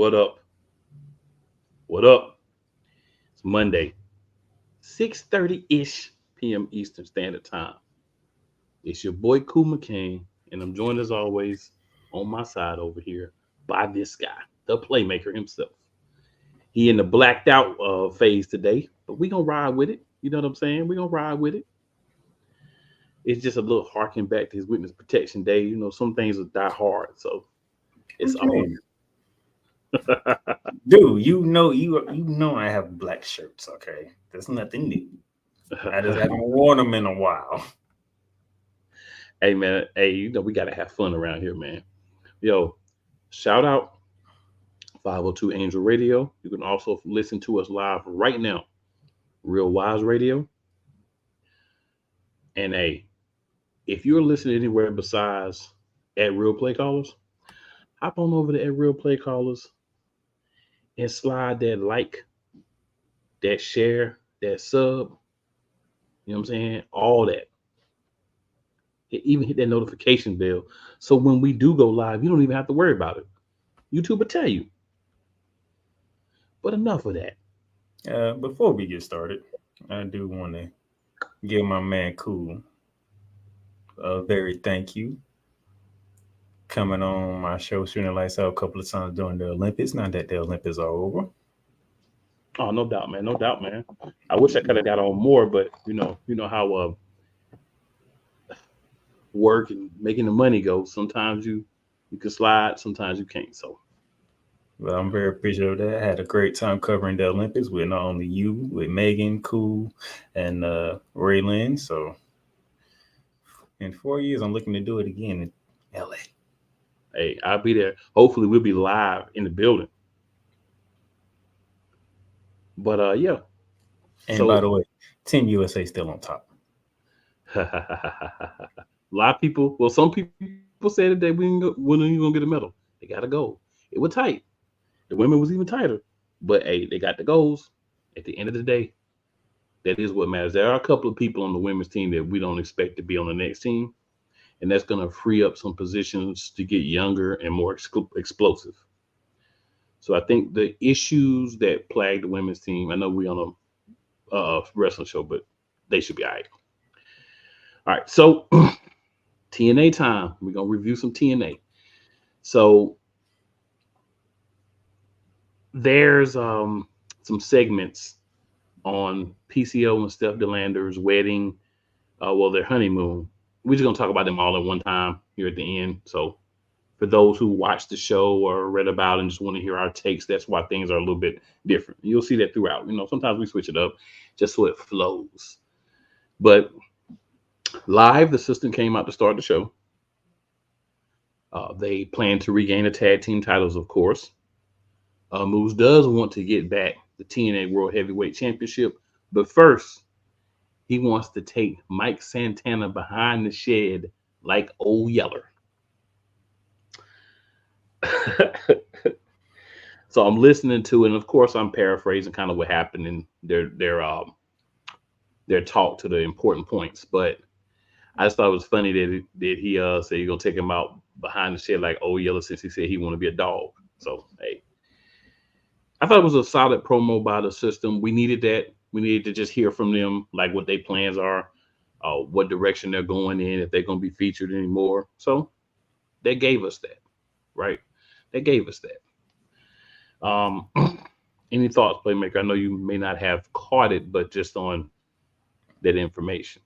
What up? What up? It's Monday, 6:30-ish p.m. Eastern Standard Time. It's your boy Cool McCain, and I'm joined as always on my side over here by this guy, the playmaker himself. He in the blacked out phase today, but we gonna ride with it. You know what I'm saying? We gonna ride with it. It's just a little harking back to his witness protection day. You know, some things will die hard, so it's What you all. mean? Dude, you know I have black shirts, okay? There's nothing new. I just haven't worn them in a while. Hey man, hey, we gotta have fun around here, man. Yo, shout out 502 Angel Radio. You can also listen to us live right now, Real Wise Radio. And hey, if you're listening anywhere besides at Real Play Callers, hop on over to at Real Play Callers and slide that like, that share, that sub. You know what I'm saying? All that. Even hit that notification bell. So when we do go live, you don't even have to worry about it. YouTube will tell you. But enough of that. Before we get started, I do want to give my man Cool a very thank you. Coming on my show, shooting the lights out a couple of times during the Olympics. Now that the Olympics are over. Oh, no doubt, man. No doubt, man. I wish I could have got on more, but you know how work and making the money go. Sometimes you can slide, sometimes you can't. So Well, I'm very appreciative of that. I had a great time covering the Olympics with not only you, with Megan, Cool, and Raylan. So in 4 years, I'm looking to do it again in LA. hey, I'll be there. Hopefully we'll be live in the building. But yeah. And by So the way, Team USA still on top. a lot of people, well, some people said that they wouldn't even gonna get a medal. They got a goal. It was tight. The women was even tighter. But hey, they got the goals. At the end of the day, that is what matters. There are a couple of people on the women's team that we don't expect to be on the next team, and that's going to free up some positions to get younger and more explosive. So I think the issues that plague the women's team, I know we on a wrestling show, but they should be all right. All right, so TNA time. We're gonna review some TNA. So there's some segments on PCO and Steph Delanders' wedding, their honeymoon. We're just gonna talk about them all at one time here at the end. So for those who watched the show or read about and just want to hear our takes, that's why things are a little bit different. You'll see that throughout. You know, sometimes we switch it up just so it flows. But live, the system came out to start the show. They plan to regain the tag team titles, of course. Moose does want to get back the TNA World Heavyweight Championship, but first, he wants to take Mike Santana behind the shed like old Yeller. So I'm listening to it, and of course, I'm paraphrasing kind of what happened in their talk to the important points. But I just thought it was funny that he said you're gonna take him out behind the shed like old Yeller since he said he want to be a dog. So hey, I thought it was a solid promo by the system. We needed that. We needed to just hear from them, like what their plans are, what direction they're going in, if they're going to be featured anymore. So they gave us that, right? They gave us that. Any thoughts, Playmaker? I know you may not have caught it, but just on that information.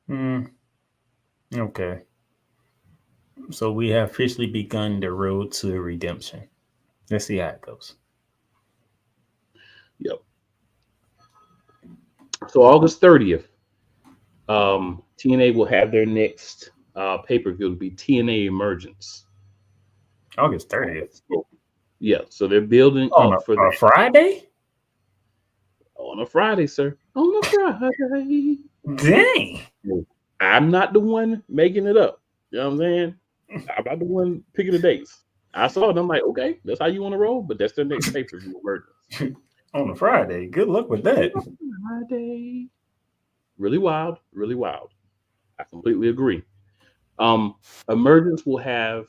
Hmm. Okay. So we have officially begun the road to redemption. Let's see how it goes. Yep. So August 30th, TNA will have their next pay-per-view. It'll be TNA Emergence. August 30th. Yeah, so they're building On up for a that Friday? on a Friday, sir. On a Friday. Dang. I'm not the one making it up. You know what I'm saying? I'm not the one picking the dates. I saw it. I'm like, okay, that's how you want to roll, but that's their next pay-per-view Emergence. On a Friday. Good luck with that. Friday. Really wild, really wild. I completely agree. Emergence will have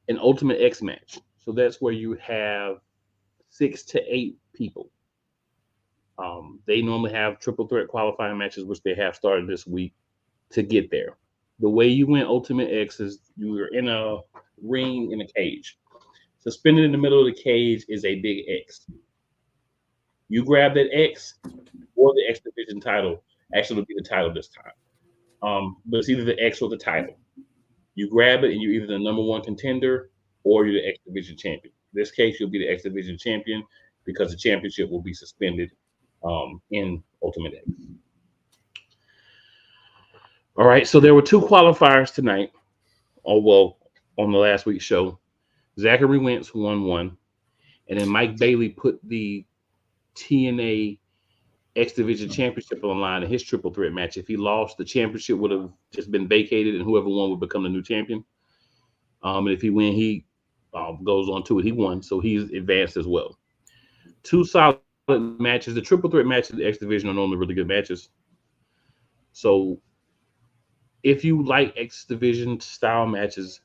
an Ultimate X match. So that's where you have 6 to 8 people. They normally have triple threat qualifying matches, which they have started this week to get there. The way you win Ultimate X is you're in a ring in a cage. Suspended in the middle of the cage is a big X. You grab that X or the X Division title. Actually, it'll be the title this time. But it's either the X or the title. You grab it and you're either the number 1 contender or you're the X Division champion. In this case, you'll be the X Division champion because the championship will be suspended in Ultimate X. All right, so there were 2 qualifiers tonight. On the last week's show. Zachary Wentz won 1, and then Mike Bailey put the TNA X Division Championship on the line in his triple threat match. If he lost, the championship would have just been vacated, and whoever won would become the new champion. And if he win, he goes on to it. He won, so he's advanced as well. 2 solid matches. The triple threat matches in the X Division are normally really good matches. So if you like X Division style matches,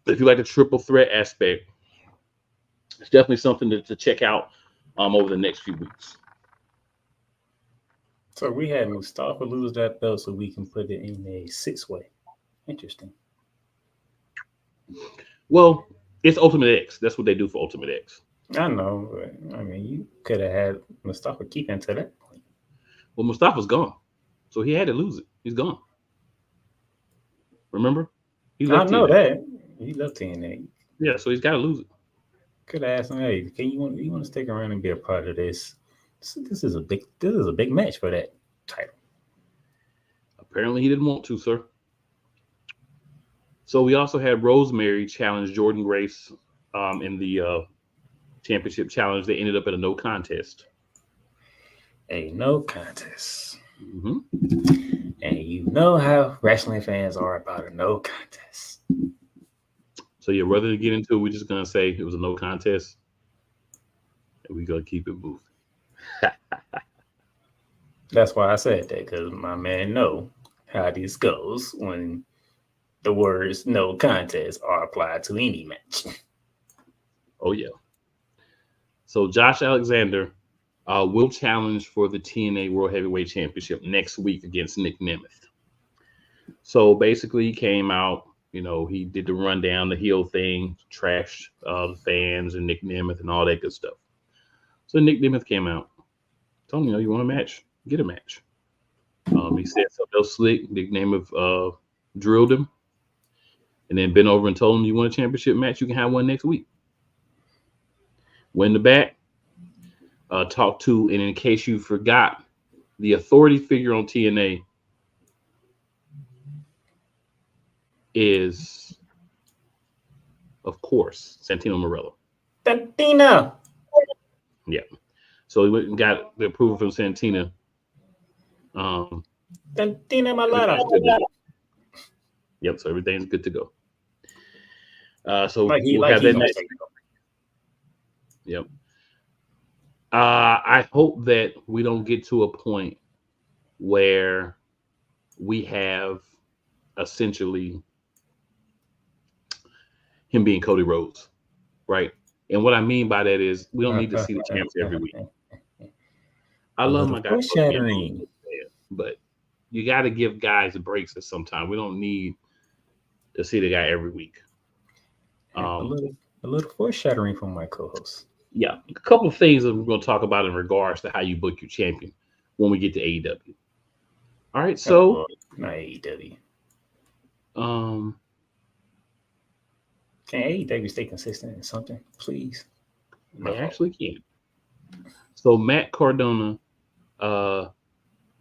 if you like the triple threat aspect, it's definitely something to check out over the next few weeks. So we had Mustafa lose that belt so we can put it in a 6-way. Interesting. Well, it's Ultimate X. That's what they do for Ultimate X. I know, but I mean, you could have had Mustafa keep into that point. Well, Mustafa's gone, so he had to lose it. He's gone. Remember? I know that. He left TNA. Yeah, so he's got to lose it. Could have asked him, "Hey, you want to stick around and be a part of this? This is a big match for that title." Apparently, he didn't want to, sir. So we also had Rosemary challenge Jordynn Grace in the championship challenge. They ended up at a no contest. A no contest. Mm-hmm. And you know how wrestling fans are about a no contest. So yeah, rather than get into it, we're just gonna say it was a no contest, and we're gonna keep it moving. That's why I said that, because my man know how this goes when the words no contest are applied to any match. Oh yeah. So Josh Alexander will challenge for the TNA World Heavyweight Championship next week against Nick Nemeth. So basically, he came out. You know, he did the rundown, the heel thing, trashed the fans and Nick Nemeth and all that good stuff. So Nick Nemeth came out, told him, you want a match? Get a match. He said something else slick. Nick Nemeth drilled him, and then bent over and told him, you want a championship match? You can have one next week. Went in the back, talked to, and in case you forgot, the authority figure on TNA is, of course, Santino Marella. Santino. Yeah. So he went and got the approval from Santino. Santino Marella. Yep. So everything's good to go. So we'll have that next. Yep. I hope that we don't get to a point where we have essentially him being Cody Rhodes, right? And what I mean by that is we don't need to see the champs every week. I love my guy, but you got to give guys breaks at some time. We don't need to see the guy every week. A little foreshadowing from my co-host. Yeah, a couple of things that we're going to talk about in regards to how you book your champion when we get to AEW. All right, so not AEW. Can AEW stay consistent in something, please? They actually can. So Matt Cordona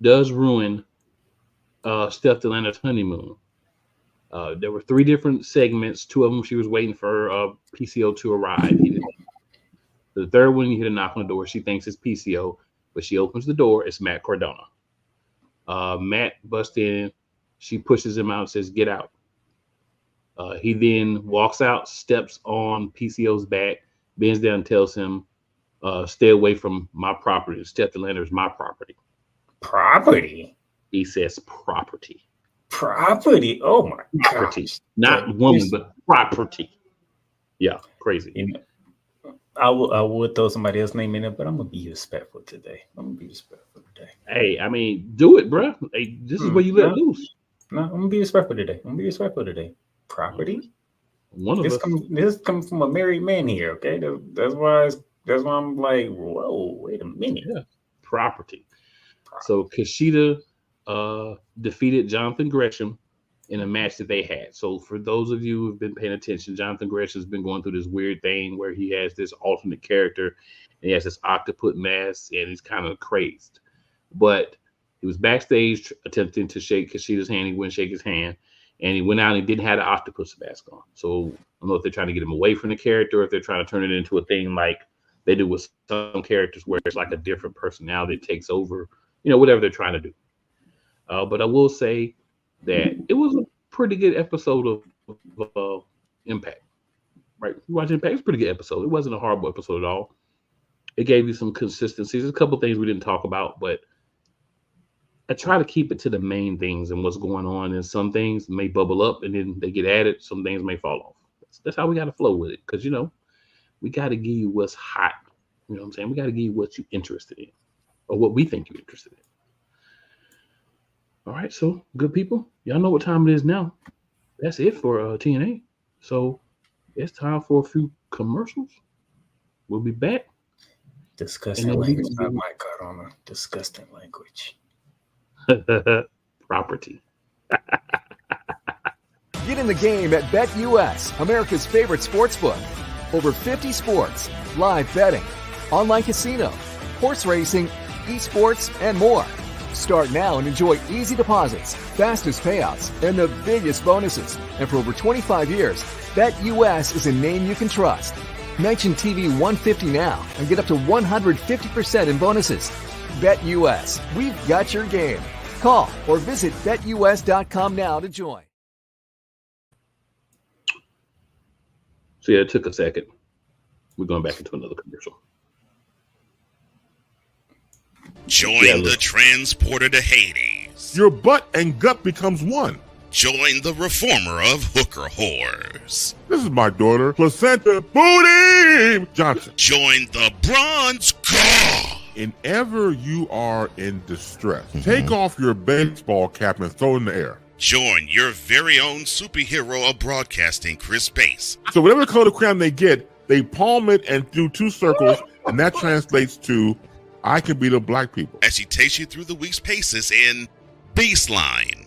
does ruin Steph Delanders' honeymoon. There were 3 different segments. 2 of them she was waiting for PCO to arrive. He didn't. The third one, you hear a knock on the door. She thinks it's PCO, but she opens the door. It's Matt Cordona. Matt busts in. She pushes him out and says, "Get out." He then walks out, steps on PCO's back, bends down and tells him, "Stay away from my property. Steph Delanders is my property." Property? He says property. Property. Oh my Property. gosh. Not woman, but property. Yeah, crazy. You know, I would throw somebody else's name in there, but I'm gonna be respectful today. Hey, I mean, do it, bro. Hey, this is where you let loose. No, I'm gonna be respectful today. Property. One of this us. This comes from a married man here. Okay, that's why I'm like, whoa, wait a minute. Yeah. Property. So Kushida defeated Johnathan Gresham in a match that they had. So for those of you who've been paying attention, Johnathan Gresham's been going through this weird thing where he has this alternate character and he has this octopus mask and he's kind of crazed. But he was backstage attempting to shake Kushida's hand. He wouldn't shake his hand. And he went out and he didn't have the octopus mask on. So I don't know if they're trying to get him away from the character or if they're trying to turn it into a thing like they do with some characters where it's like a different personality that takes over, whatever they're trying to do. But I will say that it was a pretty good episode of Impact. Right? You watch Impact, it's a pretty good episode. It wasn't a horrible episode at all. It gave you some consistencies. There's a couple of things we didn't talk about, but I try to keep it to the main things and what's going on. And some things may bubble up and then they get added. Some things may fall off. That's how we got to flow with it. Because, we got to give you what's hot. You know what I'm saying? We got to give you what you're interested in or what we think you're interested in. All right. So, good people, y'all know what time it is now. That's it for TNA. So, it's time for a few commercials. We'll be back. Disgusting language. I might cut on a disgusting language. Property. Get in the game at BetUS, America's favorite sportsbook. Over 50 sports, live betting, online casino, horse racing, esports, and more. Start now and enjoy easy deposits, fastest payouts, and the biggest bonuses. And for over 25 years, BetUS is a name you can trust. Mention TV 150 now and get up to 150% in bonuses. BetUS, we've got your game. Call or visit betus.com now to join. So yeah, it took a second. We're going back into another commercial. Join the transporter to Hades. Your butt and gut becomes one. Join the reformer of hooker whores. This is my daughter, Placenta Booty Johnson. Join the bronze god. Whenever you are in distress, take off your baseball cap and throw it in the air. Join your very own superhero of broadcasting, Chris Bass. So whatever color crayon they get, they palm it and do 2 circles, and that translates to, I can beat up black people. As he takes you through the week's paces in Baseline.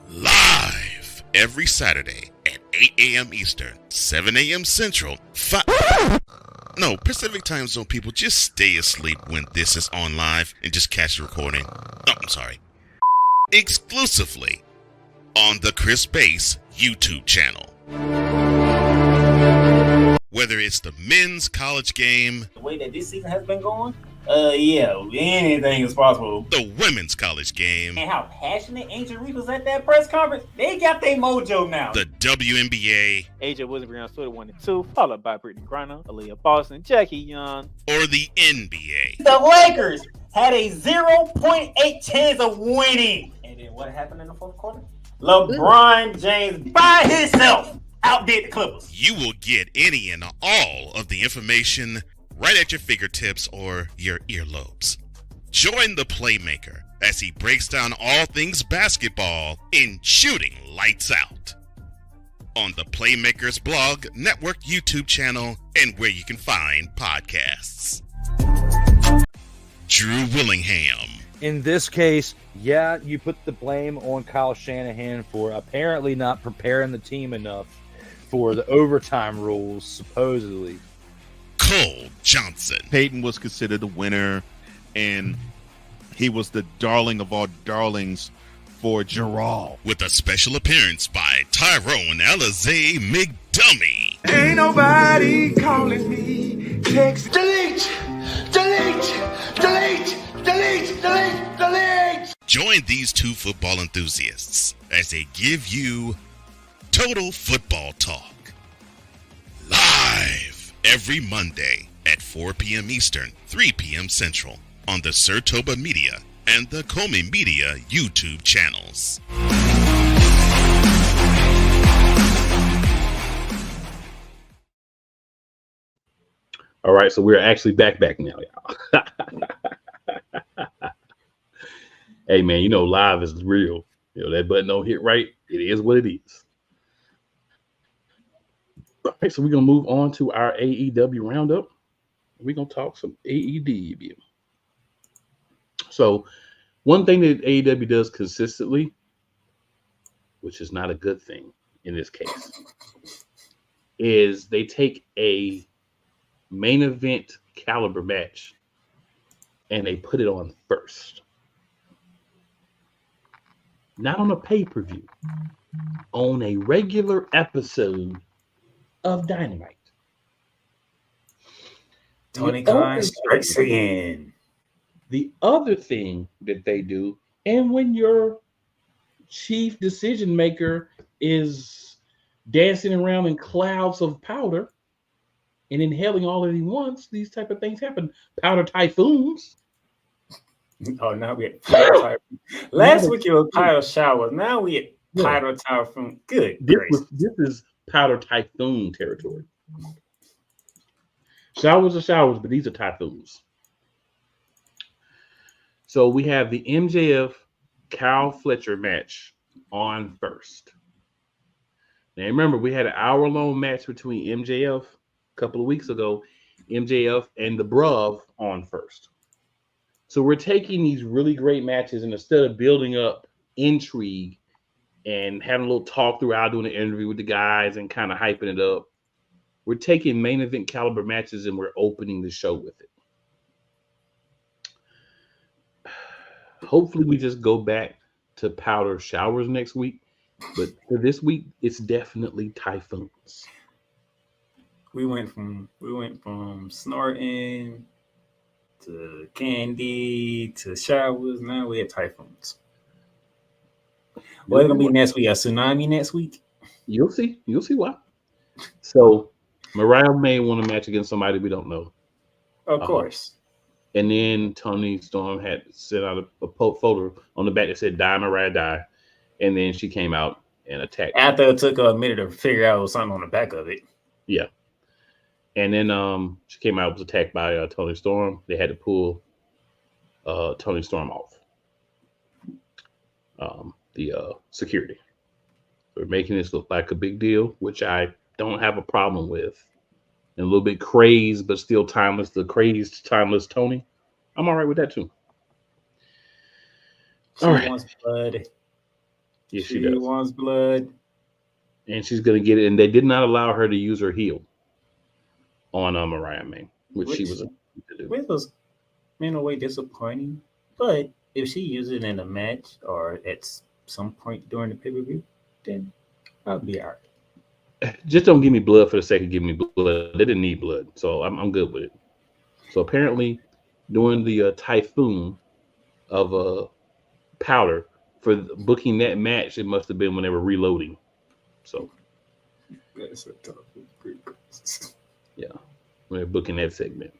Live every Saturday at 8 a.m. Eastern, 7 a.m. Central, Pacific Time Zone people, just stay asleep when this is on live and just catch the recording. Oh, I'm sorry. Exclusively on the Chris Bass YouTube channel. Whether it's the men's college game, The way that this season has been going, anything is possible. the women's college game, And how passionate Angel Reese was at that press conference, they got their mojo now. the WNBA, AJ Williams on Twitter 1 and 2, followed by Brittany Griner, Aaliyah Boston, Jackie Young. or the NBA. The Lakers had a 0.8 chance of winning. And then what happened in the fourth quarter? LeBron James by himself outdid the Clippers. You will get any and all of the information right at your fingertips or your earlobes. Join the Playmaker as he breaks down all things basketball in Shooting Lights Out on the Playmakers blog, network, YouTube channel, and where you can find podcasts. Drew Willingham. In this case, you put the blame on Kyle Shanahan for apparently not preparing the team enough for the overtime rules, supposedly. Cole Johnson. Peyton was considered a winner, and he was the darling of all darlings for Gerald. With a special appearance by Tyrone Alizé McDummy. Ain't nobody calling me. Text delete. Join these two football enthusiasts as they give you Total Football Talk. Live every Monday at 4 p.m. Eastern, 3 p.m. Central on the Sertoba Media and the Comey Media YouTube channels. All right, so we're actually back now, y'all. Hey, man, you know live is real. You know, that button don't hit right. It is what it is. All right, so we're going to move on to our AEW Roundup. We're going to talk some AEW. So one thing that AEW does consistently, which is not a good thing in this case, is they take a main event caliber match and they put it on first. Not on a pay-per-view, on a regular episode of Dynamite. Tony Khan strikes again. The other thing that they do, and when your chief decision maker is dancing around in clouds of powder and inhaling all that he wants, these type of things happen. Powder typhoons. Oh, now we had powder typhoon. Last week it was powder showers. Now we had powder typhoon. Good. This is powder typhoon territory. Showers are showers, but these are typhoons. So we have the MJF Kyle Fletcher match on first. Now remember, we had an hour-long match between MJF a couple of weeks ago, MJF and the Bruv on first. So we're taking these really great matches, and instead of building up intrigue and having a little talk throughout, doing an interview with the guys and kind of hyping it up, we're taking main event caliber matches and we're opening the show with it. Hopefully we just go back to powder showers next week, but for this week, it's definitely typhoons. We went from snorting to candy to showers. Now we have typhoons. What's gonna be next week? A tsunami next week? You'll see. You'll see why. So Mariah may want a match against somebody we don't know. Of course. And then Toni Storm had sent out a photo on the back that said "Die Mariah Die," and then she came out and attacked. After it took her a minute to figure out something on the back of it. Yeah. And then she came out, was attacked by Toni Storm. They had to pull Toni Storm off the security. They're making this look like a big deal, which I don't have a problem with. And a little bit crazed, but still timeless. The crazed, timeless Toni. I'm all right with that too. She wants blood. Yes, she does. She wants blood. And she's going to get it. And they did not allow her to use her heel on Mariah May, which she was to do. Which was, in a way, disappointing. But if she uses it in a match or at some point during the pay-per-view, then I'll be all right. Just don't give me blood for the sake of giving me blood. They didn't need blood, so I'm good with it. So apparently, during the typhoon of powder for booking that match, it must have been when they were reloading. So that's a tough one. Yeah, when they're booking that segment.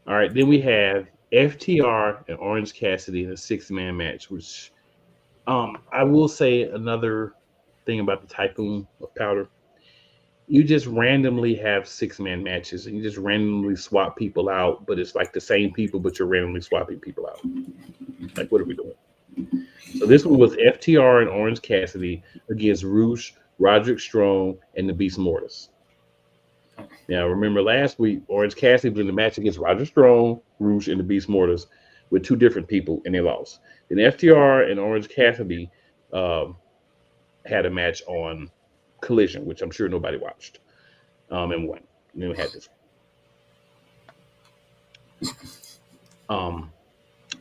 All right, then we have FTR and Orange Cassidy in a 6-man match, which I will say another thing about the typhoon of powder. You just randomly have 6-man matches and you just randomly swap people out, but it's like the same people, but you're randomly swapping people out. Like, what are we doing? So this one was FTR and Orange Cassidy against Roosh, Roderick Strong, and the Beast Mortis. Now, remember last week, Orange Cassidy was in the match against Roderick Strong, Roosh, and the Beast Mortis with 2 different people, and they lost. Then FTR and Orange Cassidy had a match on Collision, which I'm sure nobody watched, and won. And then we had this.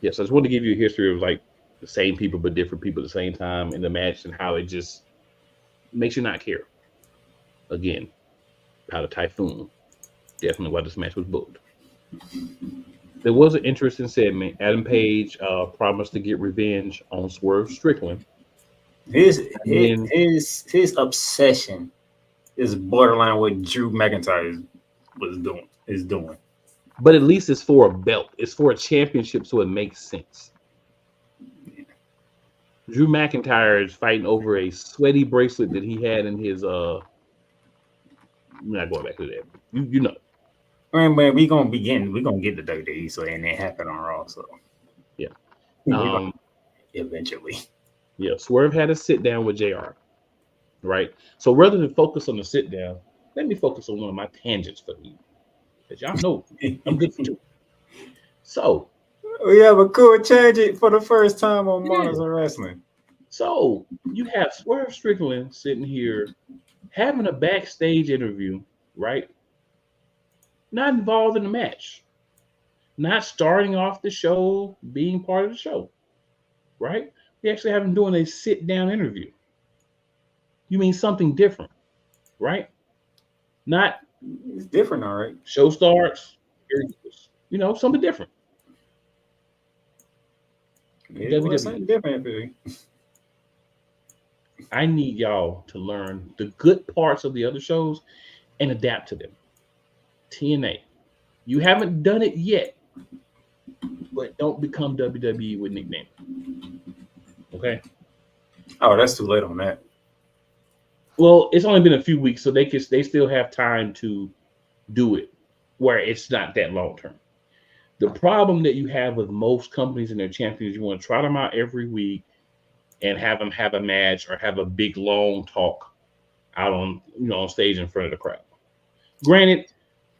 Yes, I just wanted to give you a history of like the same people but different people at the same time in the match and how it just makes you not care. Again, Powder Typhoon. Definitely why this match was booked. There was an interesting segment. Adam Page promised to get revenge on Swerve Strickland. His obsession is borderline what Drew McIntyre is doing. But at least it's for a belt. It's for a championship, so it makes sense. Yeah. Drew McIntyre is fighting over a sweaty bracelet that he had in his I'm not going back to that. You know. Man, we gonna get the WWE, so and it happened on Raw. So Yeah. Eventually. Yeah. Swerve had a sit down with JR. Right. So rather than focus on the sit down, let me focus on one of my tangents for you. Because y'all know I'm good for two. So we have a cool tangent for the first time on Monarchs of Wrestling. So you have Swerve Strickland sitting here having a backstage interview, right? Not involved in the match, not starting off the show, being part of the show, right? We actually have him doing a sit down interview. You mean something different, right? Not it's different, all right. Show starts, something different. It was something different. I need y'all to learn the good parts of the other shows and adapt to them. TNA. You haven't done it yet, but don't become WWE with nickname. Okay? Oh, that's too late on that. Well, it's only been a few weeks, so they still have time to do it where it's not that long term. The problem that you have with most companies and their champions, you want to try them out every week and have them have a match or have a big long talk out on stage in front of the crowd. Granted, at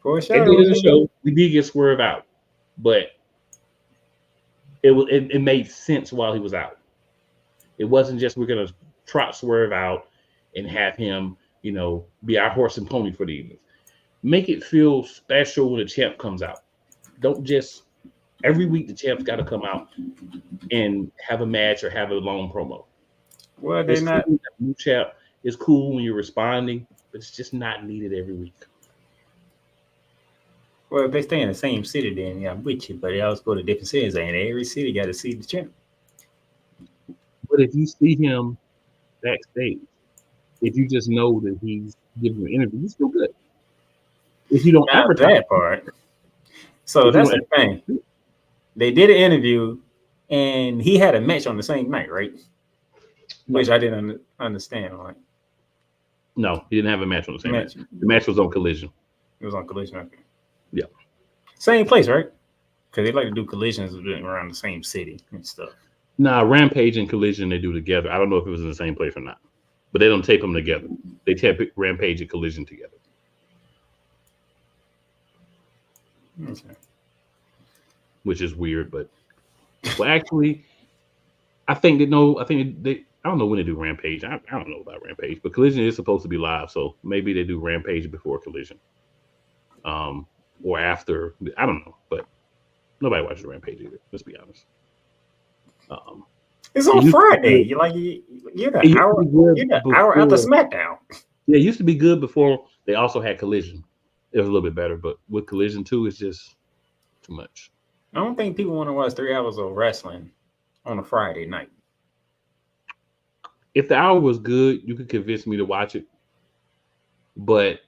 the end of the show, we did get Swerve out, but it made sense while he was out. It wasn't just we're gonna trot Swerve out and have him, be our horse and pony for the evening. Make it feel special when the champ comes out. Don't just every week the champ's got to come out and have a match or have a long promo. Well, they're not. New champ is cool when you're responding, but it's just not needed every week. Well, if they stay in the same city, then yeah, I'm with you. But they always go to different cities, and every city got to see the champ. But if you see him backstage, if you just know that he's giving an interview, he's still good. If you don't advertise that part, so that's the thing. They did an interview, and he had a match on the same night, right? Which I didn't understand. Like, no, he didn't have a match on the same night. The match was on Collision. It was on Collision. Okay. Yeah. Same place, right? Because they like to do collisions around the same city and stuff. Nah, Rampage and Collision they do together. I don't know if it was in the same place or not, but they don't tape them together. They tape Rampage and Collision together. Okay. Which is weird, but actually, I think they. I don't know when they do Rampage. I don't know about Rampage, but Collision is supposed to be live, so maybe they do Rampage before Collision, or after. I don't know, but nobody watches Rampage either. Let's be honest. It's on Friday. You're the hour after SmackDown. Yeah, it used to be good before they also had Collision. It was a little bit better, but with Collision 2, it's just too much. I don't think people want to watch 3 hours of wrestling on a Friday night. If the hour was good, you could convince me to watch it, but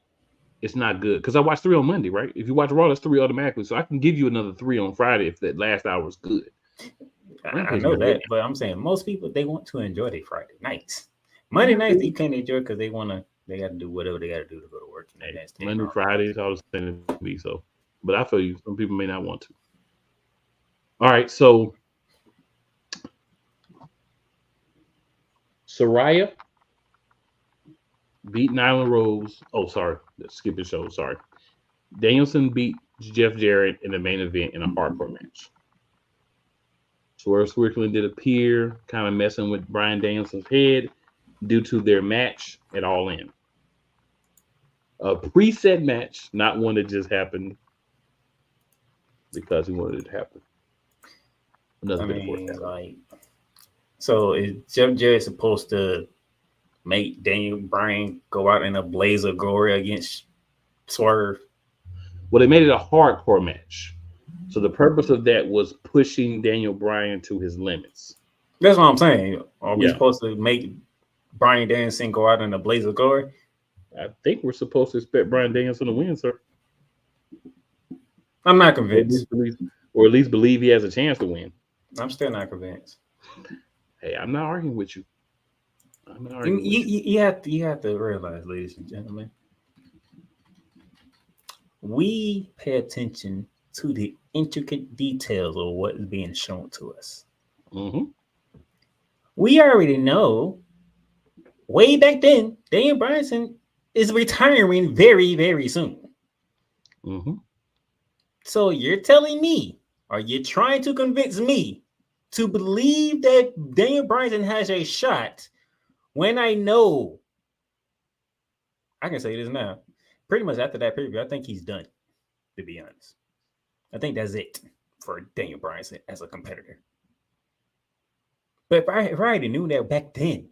it's not good because I watched 3 on Monday, right? If you watch Raw, that's 3 automatically, so I can give you another 3 on Friday if that last hour is good. I know that, but I'm saying most people they want to enjoy their Friday nights. Monday nights you can't enjoy because they got to do whatever they got to do to go to work. Monday, Fridays, all the same to me. So, but I feel you. Some people may not want to. All right, so Saraya beat Nyla Rose. Oh, sorry, skip the show. Sorry, Danielson beat Jeff Jarrett in the main event in a hardcore match. Swerve Strickland did appear, kind of messing with Bryan Danielson's head due to their match at All In. A preset match, not one that just happened because he wanted it to happen. So is Jeff Jarrett supposed to make Daniel Bryan go out in a blaze of glory against Swerve? Well, they made it a hardcore match. So the purpose of that was pushing Daniel Bryan to his limits. That's what I'm saying. Are we supposed to make Bryan Danielson go out in a blaze of glory? I think we're supposed to expect Bryan Danielson to win, sir. I'm not convinced. Or at least believe he has a chance to win. I'm still not convinced. Hey, I'm not arguing with you. You have to realize, ladies and gentlemen, we pay attention to the intricate details of what is being shown to us. Mm-hmm. We already know way back then, Daniel Bryan is retiring very, very soon. Mm-hmm. So you're telling me, are you trying to convince me to believe that Daniel Bryan has a shot when I know, I can say this now, pretty much after that preview, I think he's done, to be honest. I think that's it for Daniel Bryan as a competitor. But if I already knew that back then,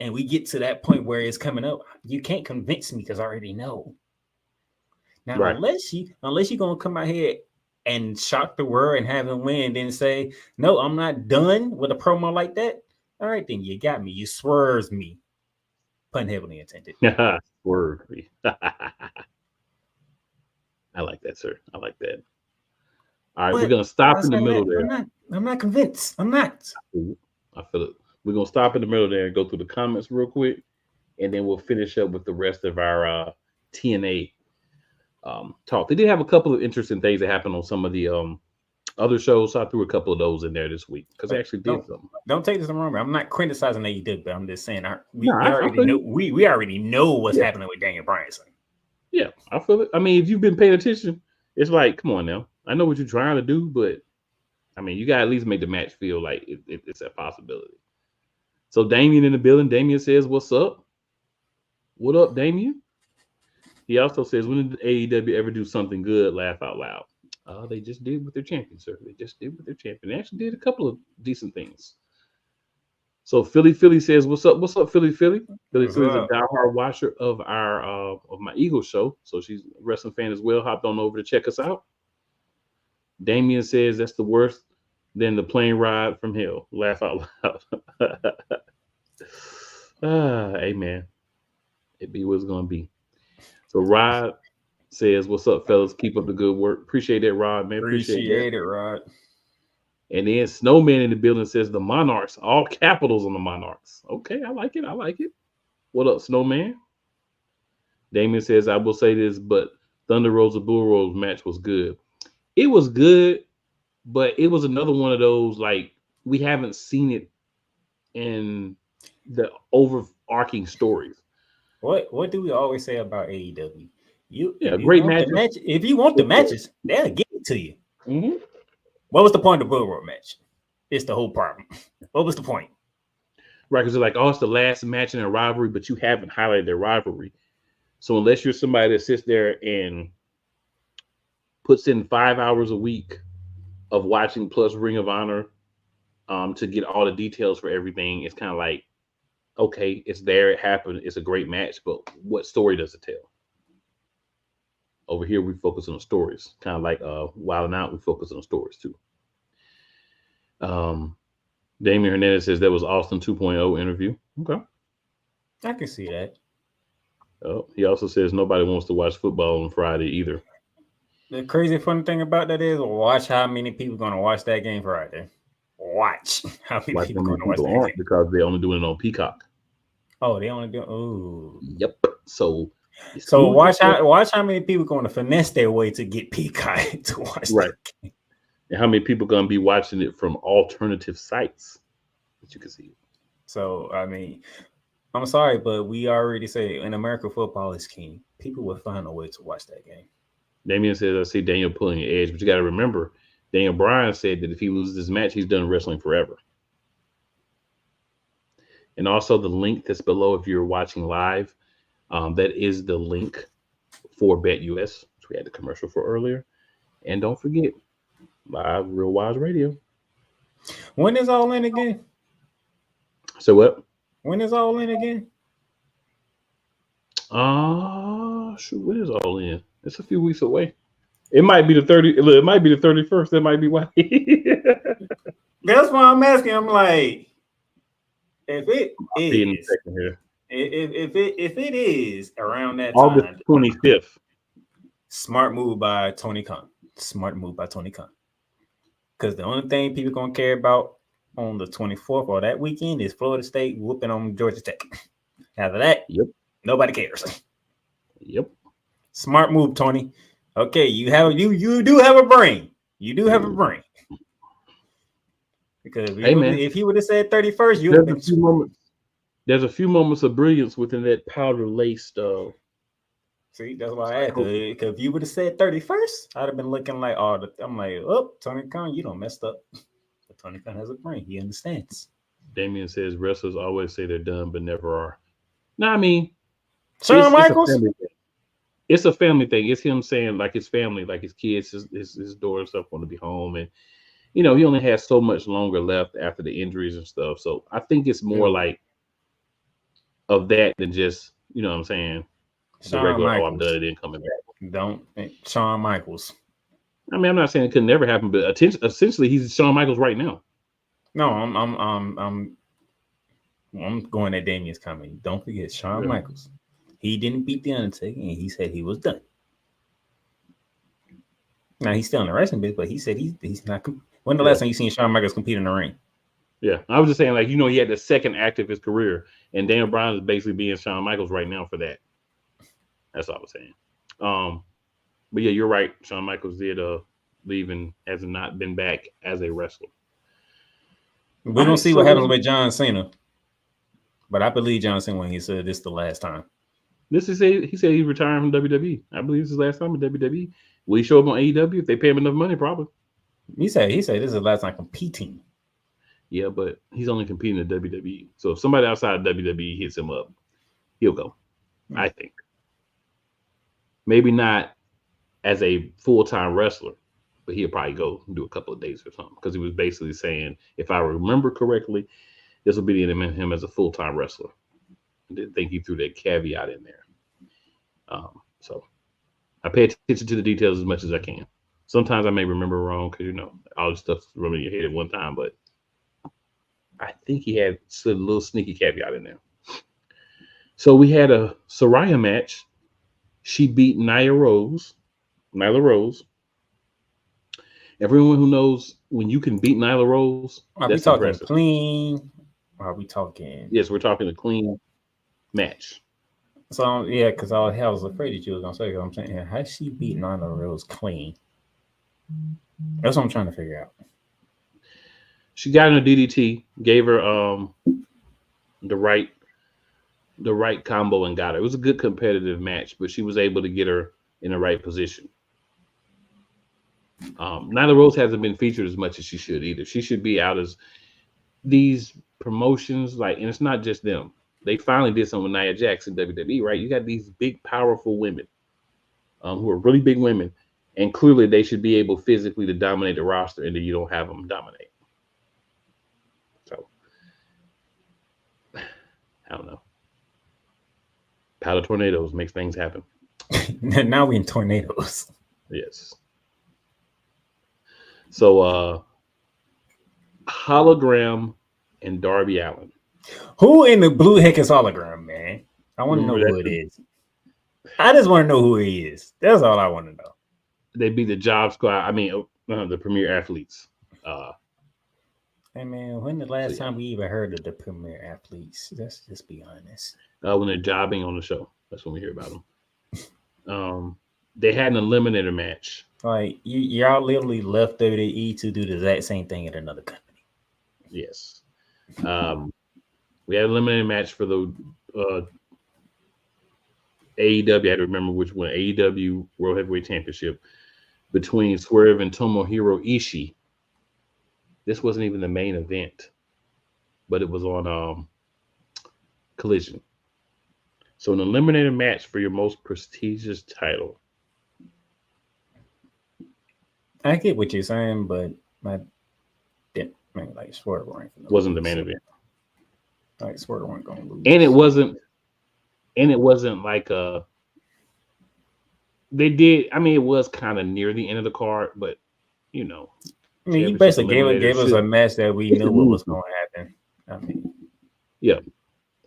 and we get to that point where it's coming up, you can't convince me because I already know. Now, Right. unless you're gonna come out here and shock the world and have him win, and then say, "No, I'm not done with a promo like that." All right, then you got me. You swerves me. Pun heavily intended. Word. I like that, sir. I like that. All right, we're gonna stop in the middle there. I'm not convinced. I'm not. I feel it. We're gonna stop in the middle there and go through the comments real quick, and then we'll finish up with the rest of our TNA talk. They did have a couple of interesting things that happened on some of the other shows, so I threw a couple of those in there this week because they actually did something. Don't take this the wrong way. I'm not criticizing AEW, but I'm just saying we already know what's happening with Daniel Bryan. Yeah, I feel it. I mean, if you've been paying attention, it's like, come on now. I know what you're trying to do, but I mean, you got to at least make the match feel like it's a possibility. So Damien in the building. Damien says, "What's up? What up, Damien?" He also says, "When did AEW ever do something good? Laugh out loud." They just did with their champion, sir. They just did with their champion. They actually did a couple of decent things. So Philly says, "What's up? What's up, Philly? Philly's a diehard watcher of our of my Eagles show, so she's a wrestling fan as well. Hopped on over to check us out." Damien says, "That's the worst than the plane ride from hell." Laugh out loud. Amen. It be what it's gonna be. So Rod says, "What's up, fellas? Keep up the good work. Appreciate that, Rod, man. Appreciate it, Rod." And then Snowman in the building says, "The Monarchs, all capitals on the Monarchs." Okay, I like it. I like it. What up, Snowman? Damien says, "I will say this, but Thunder Rosa Bull Rose match was good." It was good, but it was another one of those, like, we haven't seen it in the overarching stories. What do we always say about AEW? Great matches. If you want the matches, they'll give it to you. Mm-hmm. What was the point of the Bull Road match? It's the whole problem. What was the point? Right, because they're like, it's the last match in a rivalry, but you haven't highlighted their rivalry. So unless you're somebody that sits there and puts in 5 hours a week of watching plus Ring of Honor to get all the details for everything, it's kind of like, okay, it's there, it happened, it's a great match, but what story does it tell? Over here, we focus on the stories. Kind of like Wild 'N Out, we focus on the stories too. Damian Hernandez says that was Austin 2.0 interview. Okay. I can see that. Oh, he also says nobody wants to watch football on Friday either. The crazy funny thing about that is, watch how many people are going to watch that game Friday. Watch how many people are going to watch that game. Because they only doing it on Peacock. Oh, they only do. Oh, yep. So watch how many people are going to finesse their way to get Peacock to watch that game. And how many people are going to be watching it from alternative sites that you can see. So, I mean, I'm sorry, but we already say in America, football is king. People will find a way to watch that game. Damien says, "I see Daniel pulling the edge," but you got to remember, Daniel Bryan said that if he loses this match, he's done wrestling forever. And also the link that's below, if you're watching live, that is the link for BetUS, which we had the commercial for earlier. And don't forget, live Real Wise Radio. When is All In again? So what? When is All In again? Shoot, when is All In? It's a few weeks away. It might be the 30. It might be the 31st. That might be why. That's why I'm asking. I'm like, if it is, if it is around that August time, 25th. Smart move by Tony Khan. Because the only thing people gonna care about on the 24th or that weekend is Florida State whooping on Georgia Tech. After that, yep, nobody cares. Yep. Smart move, Tony. Okay, you do have a brain. You do have a brain. Because if he would have said 31st, you would have been. There's a few moments of brilliance within that powder laced. See, that's why I asked. Because if you would have said 31st, I'd have been looking like, I'm like, Tony Khan, you don't messed up. But Tony Khan has a brain. He understands. Damien says wrestlers always say they're done, but never are. No, I mean, Shawn Michaels. It's a family thing. It's him saying like his family, like his kids, his daughter and stuff want to be home, and he only has so much longer left after the injuries and stuff. So I think it's more like of that than just what I'm saying. The regular, I'm done. It didn't coming back. Shawn Michaels. I mean, I'm not saying it could never happen, but essentially, he's Shawn Michaels right now. No, I'm going at Damien's comment. Don't forget Shawn Michaels. He didn't beat The Undertaker, and he said he was done. Now he's still in the wrestling business, but he said he's not. When the last time you seen Shawn Michaels compete in the ring? Yeah, I was just saying, like, he had the second act of his career, and Daniel Bryan is basically being Shawn Michaels right now for that. That's all I was saying. But yeah, you're right. Shawn Michaels did leave and has not been back as a wrestler. We don't see what happens with John Cena, but I believe John Cena when he said this is the last time. He said he's retiring from WWE. I believe this is his last time in WWE. Will he show up on AEW if they pay him enough money? Probably. He said this is the last time competing. Yeah, but he's only competing at WWE. So if somebody outside of WWE hits him up, he'll go. I think. Maybe not as a full-time wrestler, but he'll probably go and do a couple of days or something. Because he was basically saying, if I remember correctly, this will be the end of him as a full-time wrestler. I didn't think he threw that caveat in there. So I pay attention to the details as much as I can. Sometimes I may remember wrong because, all this stuff's running in your head at one time, but I think he had a little sneaky caveat in there. So we had a Saraya match. She beat Nyla Rose. Everyone who knows when you can beat Nyla Rose, are we talking impressive. Clean? Or are we talking? Yes, we're talking a clean match. So yeah, because I was afraid that you was gonna say. I'm saying, how she beat Nyla Rose clean? That's what I'm trying to figure out. She got in a DDT, gave her the right combo and got her. It was a good competitive match, but she was able to get her in the right position. Nyla Rose hasn't been featured as much as she should either. She should be out as these promotions, and it's not just them. They finally did something with Nia Jax in WWE, right? You got these big, powerful women who are really big women, and clearly they should be able physically to dominate the roster, and then you don't have them dominate. So, I don't know. Powder tornadoes makes things happen. Now we're in tornadoes. Yes. So, Hologram and Darby Allin. Who in the blue heck is Hologram, man? I want to know who it is. I just want to know who he is. That's all I want to know. They be the Job Squad. I mean, the Premier Athletes. Hey, man, when the last time we even heard of the Premier Athletes? Let's just be honest. When they're jobbing on the show. That's when we hear about them. They had an eliminator match. Like, y'all literally left WWE to do the exact same thing at another company. Yes. We had an eliminator match for the AEW. I had to remember which one. AEW World Heavyweight Championship between Swerve and Tomohiro Ishii. This wasn't even the main event, but it was on Collision. So an eliminator match for your most prestigious title. I get what you're saying, but Swerve wasn't the main event. Like Swerve weren't going to lose, and it wasn't like they did. I mean, it was kind of near the end of the card, but I mean, you basically gave us a match that we knew what was going to happen. I mean, yeah,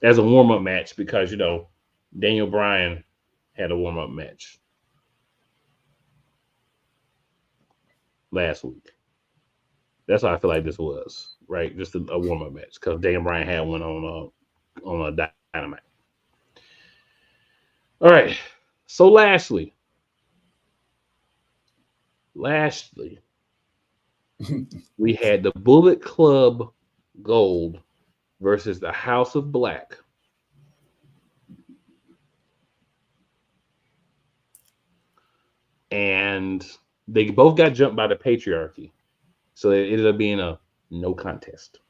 as a warm-up match because Daniel Bryan had a warm-up match last week. That's how I feel like this was, right? Just a warm-up match because Daniel Bryan had one on a Dynamite. All right. So Lashley Lastly, we had the Bullet Club Gold versus the House of Black. And they both got jumped by the patriarchy. So it ended up being a no contest.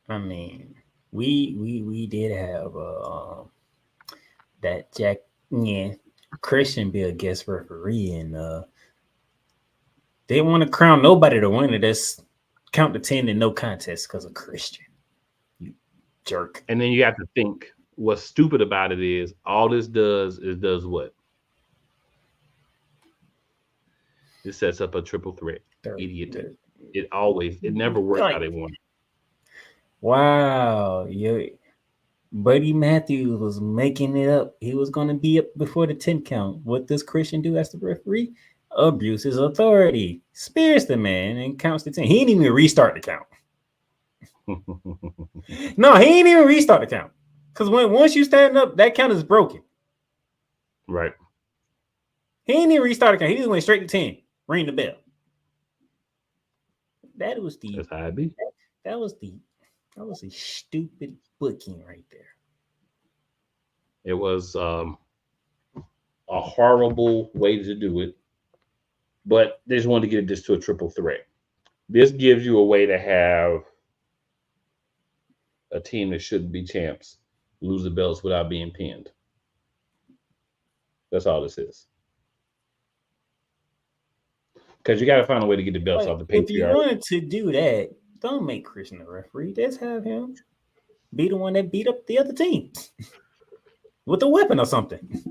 I mean, we did have that Christian be a guest referee, and they didn't want to crown nobody the winner. That's count to 10 and no contest because of Christian. You jerk. And then you have to think what's stupid about it is all this does what? It sets up a triple threat. Idiot. It never works how they want. Wow. Buddy Matthews was making it up. He was going to be up before the 10 count. What does Christian do as the referee? Abuse his authority. Spears the man and counts to 10. He didn't even restart the count. No, he didn't even restart the count. Because once you stand up, that count is broken. Right. He didn't even restart the count. He just went straight to 10. Ring the bell. That was the That's how it be. That was the stupid booking right there. It was a horrible way to do it, but they just wanted to get this to a triple threat. This gives you a way to have a team that shouldn't be champs lose the belts without being pinned. That's all this is. Because you got to find a way to get the belts off the patriarchy. If you wanted to do that, don't make Christian a referee. Just have him be the one that beat up the other team with a weapon or something.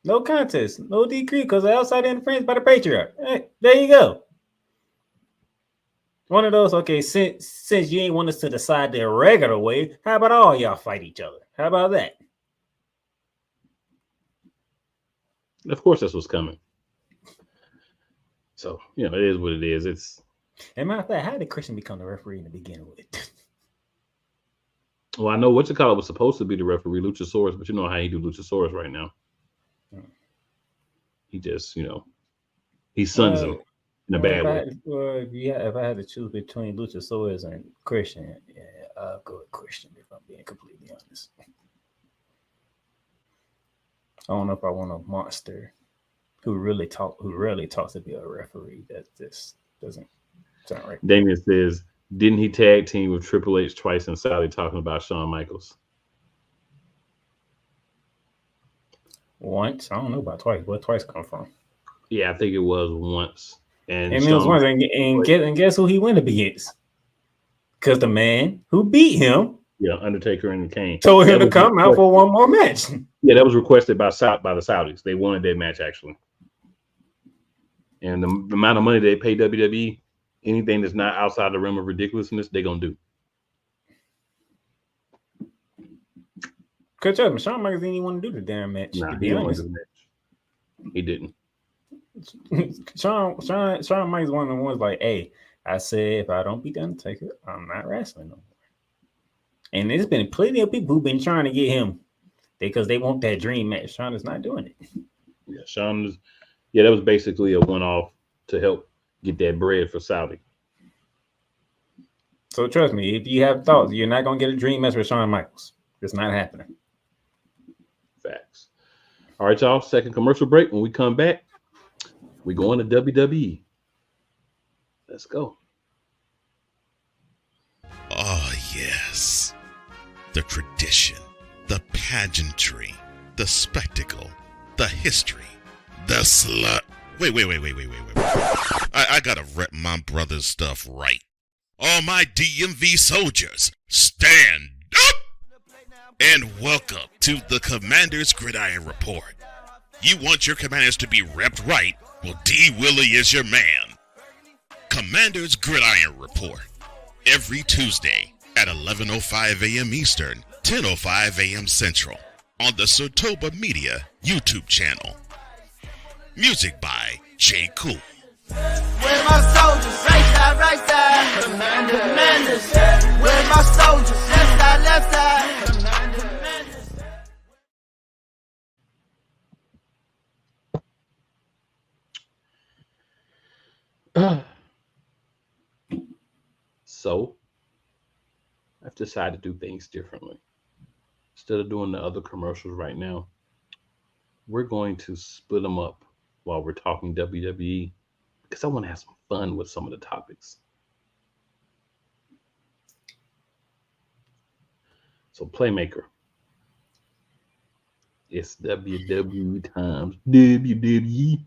No contest, no decree because of outside interference by the patriarch. Hey, there you go. One of those, okay, since you ain't want us to decide the regular way, how about all y'all fight each other? How about that? Of course, that's what's coming. So, it is what it is. It's. As a matter of fact, how did Christian become the referee in the beginning with? Well, I know whatchamacallit was supposed to be the referee, Luchasaurus, but you know how he do Luchasaurus right now. He just, he suns him in a bad way. If I had to choose between Luchasaurus and Christian, I'll go with Christian if I'm being completely honest. I don't know if I want a monster who rarely talks to be a referee. That just doesn't sound right. Damien says, didn't he tag team with Triple H twice in Saudi talking about Shawn Michaels? Once. I don't know about twice. Where twice come from? Yeah, I think it was once. And it was once. And guess who he went up against? Because the man who beat him, Undertaker and Kane, told him to come out for one more match. Yeah, that was requested by the Saudis. They wanted that match actually. And the amount of money they pay WWE, anything that's not outside the realm of ridiculousness, they're gonna do. Because Shawn Michaels didn't even want to do the damn match. Nah, to be honest, he didn't. Shawn Michaels one of the ones like, hey, I said if I don't beat the Undertaker, I'm not wrestling no more. And there's been plenty of people who've been trying to get him because they want that dream match. Shawn is not doing it. Yeah, that was basically a one-off to help get that bread for Saudi. So trust me, if you have thoughts, you're not gonna get a dream match with Shawn Michaels. It's not happening. Facts. All right, y'all. Second commercial break. When we come back, we go on to WWE. Let's go. Oh, yes. The tradition, the pageantry, the spectacle, the history, the slut. Wait. I gotta rep my brother's stuff right. All my DMV soldiers, stand up! And welcome to the Commander's Gridiron Report. You want your commanders to be repped right? Well, D. Willie is your man. Commander's Gridiron Report. Every Tuesday at 11:05 a.m. Eastern, 10:05 a.m. Central on the Sotoba Media YouTube channel. Music by J. Cool. Where my soldiers? Right side. Commanders. Where my soldiers? Left side. So I've decided to do things differently. Instead of doing the other commercials right now, we're going to split them up while we're talking WWE because I want to have some fun with some of the topics. So, Playmaker. It's WWE times WWE.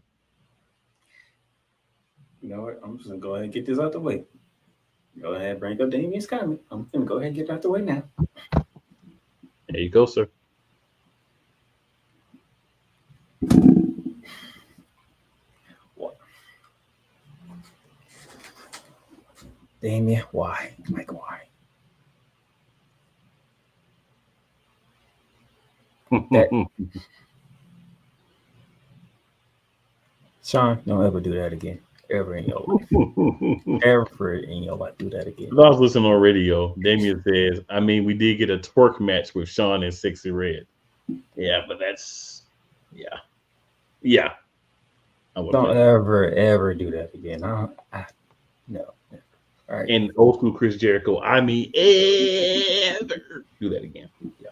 You know what? I'm just gonna go ahead and get this out the way. Go ahead and bring up Damien's comment. I'm gonna go ahead and get it out the way now. There you go, sir. What? Damien, why? Like, why? Sean, don't ever do that again. Ever in your life. Ever in your life, do that again. I was listening on radio. Damien says, I mean, we did get a twerk match with Sean and Sexy Red. Yeah, but that's, yeah. Yeah. Don't ever do that again. No. All right. And old school Chris Jericho, I mean, ever do that again. Yeah.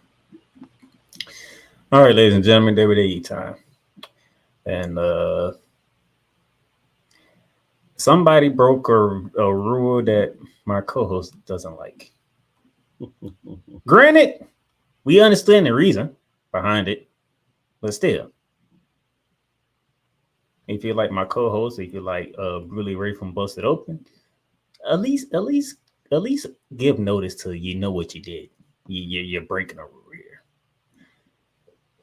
All right, ladies and gentlemen, WWE time. And somebody broke a rule that my co-host doesn't like. Granted, we understand the reason behind it, but still. If you like my co-host, if you like Bruley Ray from Busted Open, at least give notice to you know what you did. You're breaking a rule here.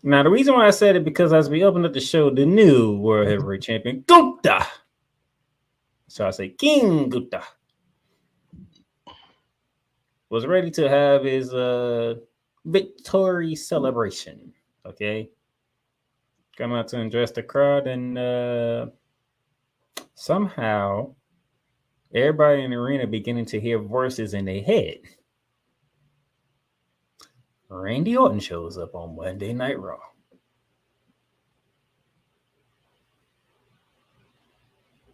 Now, the reason why I said it because as we open up the show, the new World Heavyweight Champion, Gunther. So I say King Gunther was ready to have his victory celebration. Okay. Come out to address the crowd, and somehow everybody in the arena beginning to hear voices in their head. Randy Orton shows up on Monday Night Raw.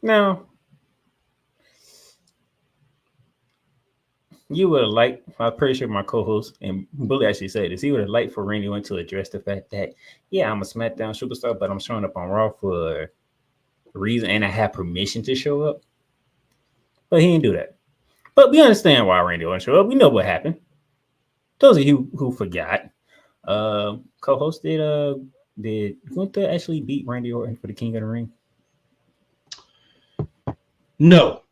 Now, you would have liked, I'm pretty sure my co-host, and Bully actually said this, he would have liked for Randy Orton to address the fact that, yeah, I'm a SmackDown superstar, but I'm showing up on Raw for a reason, and I have permission to show up. But he didn't do that. But we understand why Randy Orton showed up. We know what happened. Those of you who forgot, co-host, did Gunther actually beat Randy Orton for the King of the Ring? No.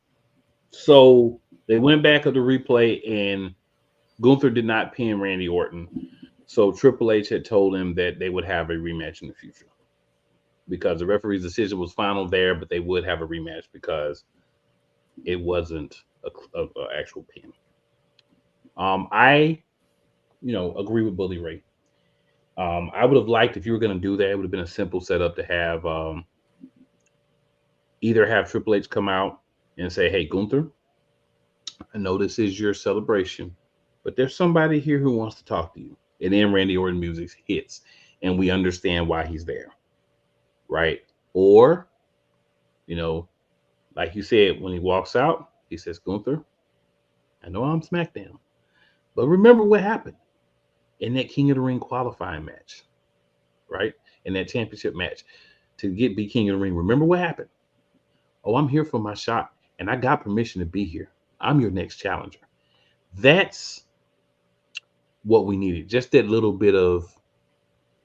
So they went back of the replay, and Gunther did not pin Randy Orton. So Triple H had told him that they would have a rematch in the future because the referee's decision was final there, but they would have a rematch because it wasn't an actual pin. I agree with Bully Ray. I would have liked if you were going to do that, it would have been a simple setup to have either have Triple H come out and say, hey, Gunther, I know this is your celebration, but there's somebody here who wants to talk to you. And then Randy Orton music hits, and we understand why he's there, right? Or, like you said, when he walks out, he says, Gunther, I know I'm SmackDown, but remember what happened in that King of the Ring qualifying match, right? In that championship match to be King of the Ring. Remember what happened? Oh, I'm here for my shot, and I got permission to be here. I'm your next challenger. That's what we needed. Just that little bit of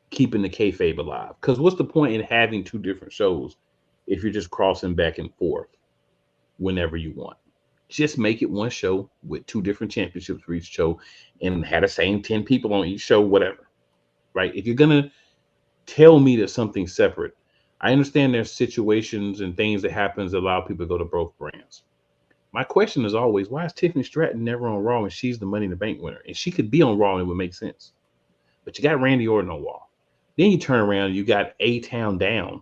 keeping the kayfabe alive. Because what's the point in having two different shows if you're just crossing back and forth whenever you want? Just make it one show with two different championships for each show and have the same 10 people on each show, whatever, right? If you're going to tell me that something's separate, I understand there's situations and things that happens that allow people to go to both brands. My question is always, why is Tiffany Stratton never on Raw and she's the Money in the Bank winner? And she could be on Raw and it would make sense. But you got Randy Orton on Raw. Then you turn around and you got A-Town Down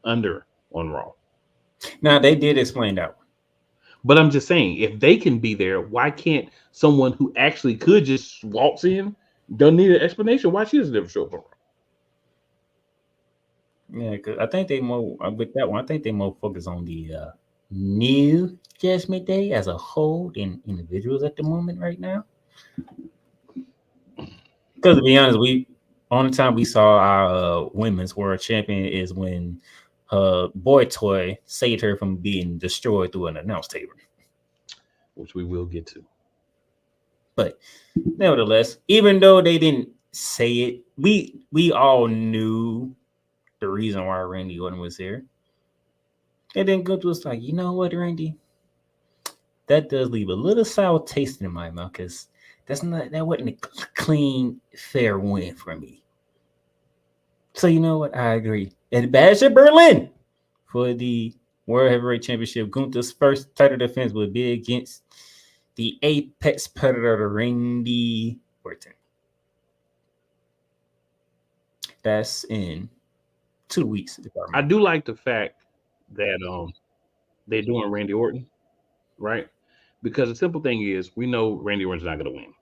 under on Raw. Now, they did explain that one. But I'm just saying, if they can be there, why can't someone who actually could just waltz in, don't need an explanation why she doesn't ever show up on Raw? Yeah, because I think they more with that one. I think they more focus on the new Judgment Day as a whole than individuals at the moment right now. Because to be honest, only time we saw our women's world champion is when boy toy saved her from being destroyed through an announce table, which we will get to. But nevertheless, even though they didn't say it, we all knew the reason why Randy Orton was here. And then Gunther was like, you know what, Randy? That does leave a little sour taste in my mouth because that wasn't a clean, fair win for me. So you know what? I agree. And Bash at Berlin for the World Heavyweight Championship. Gunther's first title defense would be against the Apex Predator, Randy Orton. That's in 2 weeks. I do like the fact that they're doing Randy Orton, right? Because the simple thing is, we know Randy Orton's not going to win.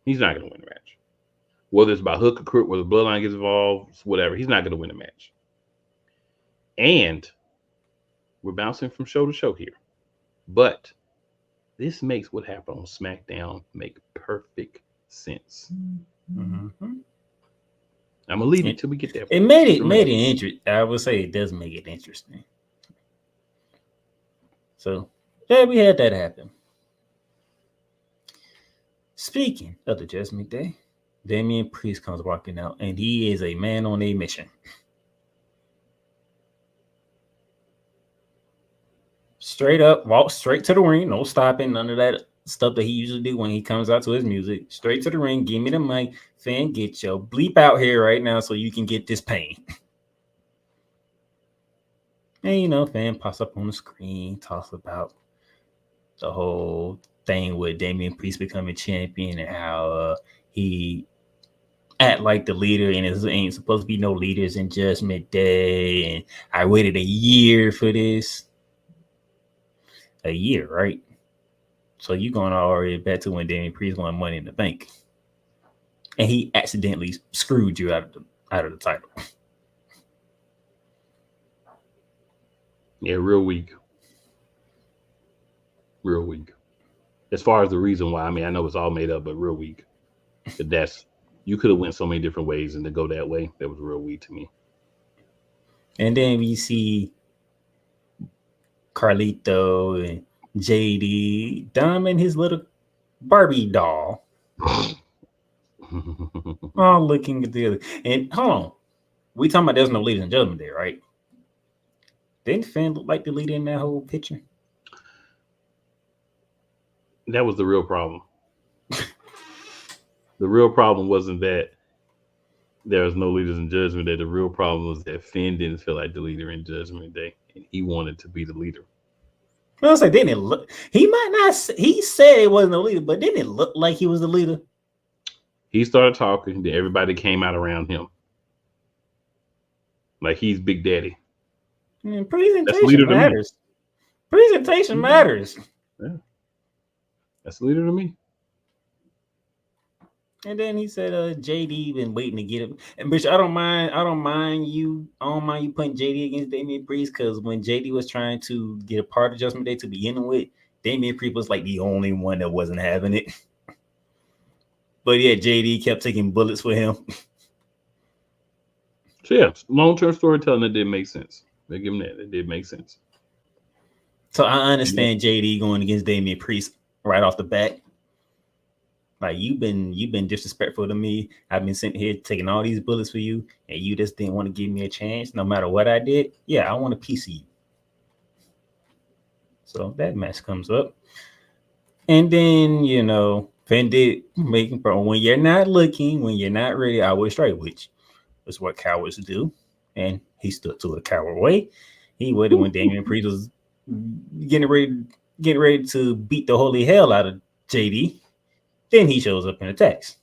He's not going to win the match. Whether it's by hook or crook, whether the bloodline gets involved, whatever, he's not going to win the match. And we're bouncing from show to show here. But this makes what happened on SmackDown make perfect sense. Mm-hmm. I'm gonna leave it till we get there. It made it interesting. I would say it does make it interesting. So yeah, we had that happen. Speaking of the Judgment Day, Damian Priest comes walking out, and he is a man on a mission. Straight up, walk straight to the ring, no stopping, none of that stuff that he usually do when he comes out to his music. Straight to the ring, give me the mic, fan, get your bleep out here right now so you can get this pain. And you know, fan pops up on the screen, talks about the whole thing with Damian Priest becoming champion and how he act like the leader and it ain't supposed to be no leaders in Judgment Day. And I waited a year for this. A year, right? So you're going already back to when Damian Priest won Money in the Bank, and he accidentally screwed you out of the title. Yeah, real weak. As far as the reason why, I mean, I know it's all made up, but real weak. You could have went so many different ways, and to go that way, that was real weak to me. And then we see Carlito and JD, Dom and his little Barbie doll, all looking at the other. And hold on, we talking about there's no leader in Judgment Day, right? Didn't Finn look like the leader in that whole picture? That was the real problem. The real problem wasn't that there was no leaders in Judgment Day. The real problem was that Finn didn't feel like the leader in Judgment Day, and he wanted to be the leader. I was like, didn't it look? He might not. He said it wasn't the leader, but didn't it look like he was the leader? He started talking, then everybody came out around him, like he's Big Daddy. Presentation matters. Presentation matters. Yeah, that's the leader to me. And then he said, JD been waiting to get him. And bitch, I don't mind you putting JD against Damian Priest, because when JD was trying to get a part of Judgment Day to begin with, Damian Priest was like the only one that wasn't having it. But yeah, JD kept taking bullets for him. So yeah, long-term storytelling, that did make sense. They give him that. It did make sense. So I understand JD going against Damian Priest right off the bat. Like, you've been disrespectful to me. I've been sitting here taking all these bullets for you, and you just didn't want to give me a chance, no matter what I did. Yeah, I want a piece of you. So that match comes up. And then, you know, Finn did make when you're not looking, when you're not ready, I will strike, which is what cowards do. And he stood to a coward way. He waited when Damian Priest was getting ready to beat the holy hell out of JD. Then he shows up and attacks.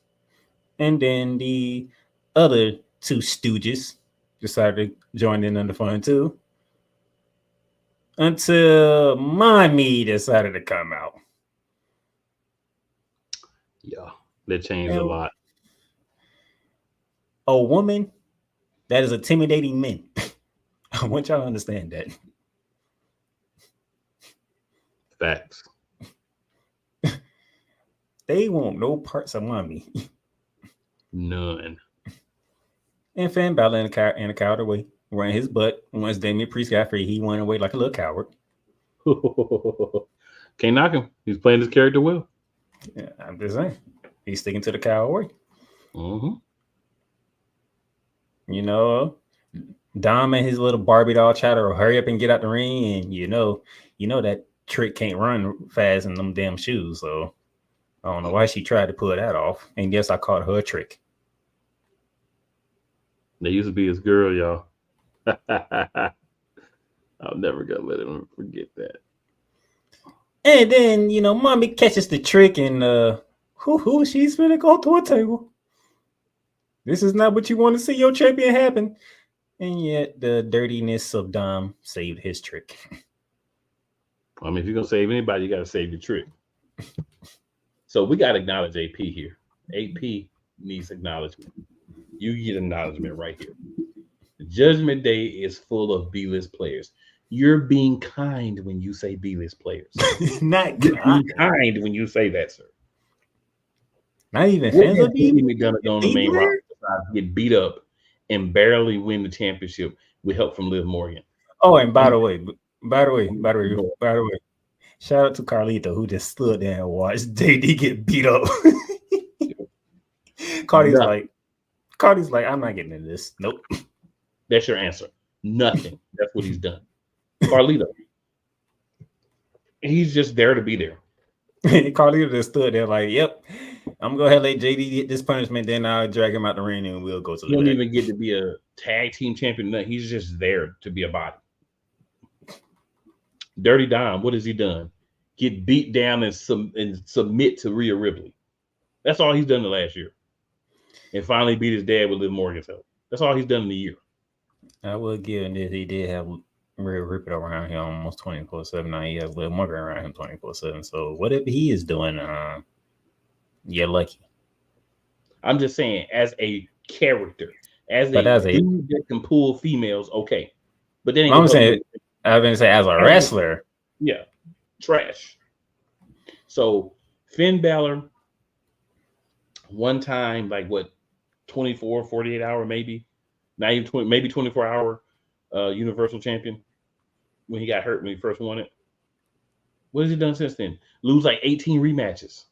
And then the other two stooges decided to join in on the fun too. Until Mommy decided to come out. Yeah, that changed a lot. A woman that is intimidating men. I want y'all to understand that. Facts. They want no parts of mommy. None. And Finn Balor in a coward way, ran his butt. Once Damian Priest got free, he went away like a little coward. Can't knock him. He's playing his character well. Yeah, I'm just saying. He's sticking to the coward way. Mm-hmm. You know, Dom and his little Barbie doll chatter will hurry up and get out the ring, and you know that Trick can't run fast in them damn shoes. So I don't know why she tried to pull that off. And yes, I called her a Trick. They used to be his girl, y'all. I'm never gonna let him forget that. And then mommy catches the Trick, and she's gonna go to a table. This is not what you want to see your champion happen. And yet the dirtiness of Dom saved his Trick. I mean, if you're going to save anybody, you got to save your Trick. So we got to acknowledge AP here. AP needs acknowledgement. You get acknowledgement right here. The Judgment Day is full of B-list players. You're being kind when you say B-list players. Not being kind when you say that, sir. Not even fans of me gonna go on the main roster, get beat up and barely win the championship with help from Liv Morgan. Oh, and by the way, shout out to Carlito who just stood there and watched JD get beat up. Cardi's like, I'm not getting into this. Nope. That's your answer. Nothing. That's what he's done. Carlito. He's just there to be there. Carlito just stood there like, yep. I'm gonna go ahead and let JD get this punishment, then I'll drag him out the ring and we'll go to the He don't even get to be a tag team champion. No, he's just there to be a body. Dirty Dom, what has he done? Get beat down and submit to Rhea Ripley. That's all he's done the last year. And finally beat his dad with Liv Morgan's help. That's all he's done in the year. I will give him this. He did have Rhea Ripley around him almost 24/7. Now he has Liv Morgan around him 24/7. So whatever he is doing, you're lucky. I'm just saying, as a character, as a dude that can pull females, okay. But then I'm saying, I was gonna say, as a wrestler, yeah, trash. So Finn Balor, one time, like what, 24, 48 hour, maybe, not even 20, maybe 24 hour Universal Champion when he got hurt when he first won it. What has he done since then? Lose like 18 rematches.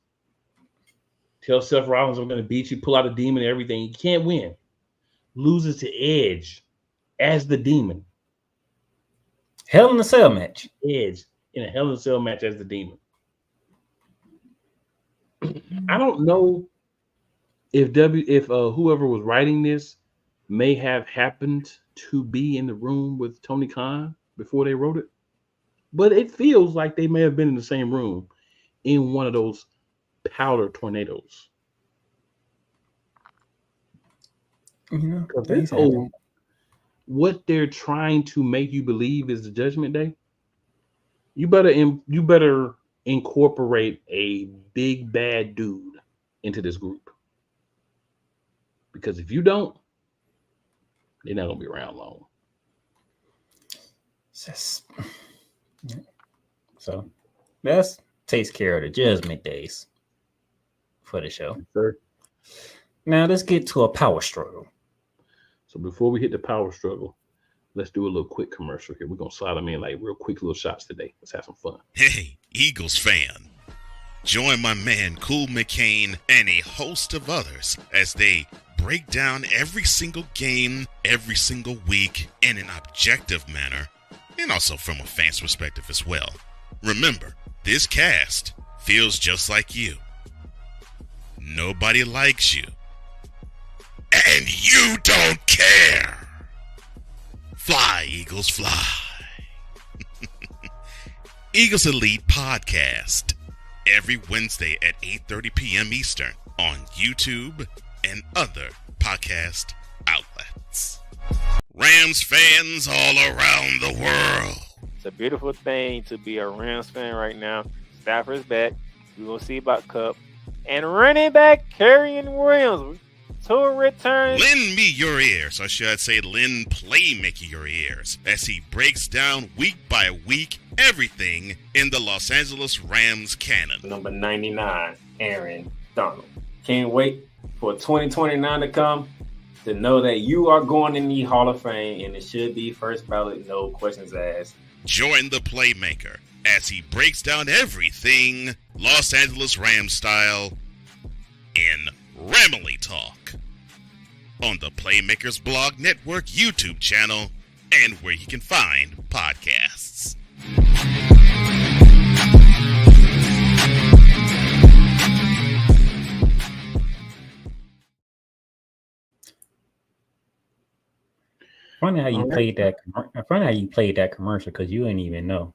Tell Seth Rollins, I'm going to beat you, pull out a demon and everything. You can't win. Loses to Edge as the demon. Hell in a Cell match. Edge in a Hell in a Cell match as the demon. I don't know if whoever was writing this may have happened to be in the room with Tony Khan before they wrote it, but it feels like they may have been in the same room in one of those powder tornadoes. What they're trying to make you believe is the Judgment Day. You better incorporate a big bad dude into this group, because if you don't, they're not gonna be around long. So that takes care of the Judgment Days for the show. Sure. Now let's get to a power struggle. So before we hit the power struggle, let's do a little quick commercial here. We're going to slide them in like real quick little shots today. Let's have some fun. Hey, Eagles fan. Join my man Cool McCain and a host of others as they break down every single game, every single week in an objective manner, and also from a fan's perspective as well. Remember, this cast feels just like you. Nobody likes you. And you don't care. Fly, Eagles, fly. Eagles Elite Podcast. Every Wednesday at 8:30 p.m. Eastern on YouTube and other podcast outlets. Rams fans all around the world. It's a beautiful thing to be a Rams fan right now. Stafford's back. We're going to see about Cup. And running back Kyren Williams to return. Lend me your ears, or should I say lend Playmaker your ears, as he breaks down week by week everything in the Los Angeles Rams canon. Number 99, Aaron Donald. Can't wait for 2029 to come to know that you are going in the Hall of Fame, and it should be first ballot, no questions asked. Join the Playmaker as he breaks down everything Los Angeles Rams style in Ramily Talk on the Playmakers Blog Network YouTube channel and where you can find podcasts. Funny how you played that. Funny how you played that commercial because you didn't even know.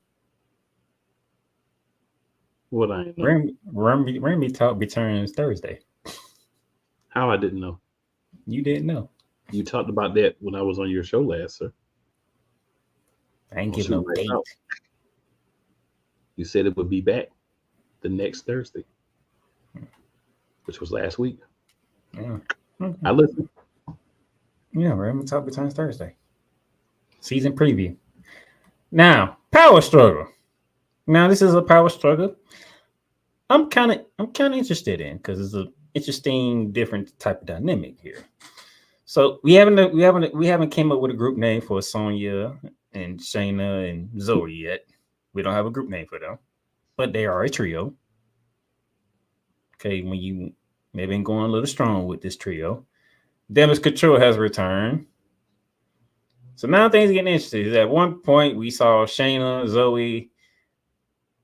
What I know? Remy Talk returns Thursday. How I didn't know? You didn't know. You talked about that when I was on your show last, sir. I ain't giving no date. You said it would be back the next Thursday, which was last week. Yeah. Okay. I listened. Yeah, Remy Talk returns Thursday. Season preview. Now, power struggle. Now, this is a power struggle. I'm kind of interested in because it's an interesting, different type of dynamic here. So we haven't came up with a group name for Sonya and Shayna and Zoe yet. We don't have a group name for them, but they are a trio. Okay, they've been going a little strong with this trio. Damage Control has returned. So now things are getting interesting. At one point, we saw Shayna, Zoe,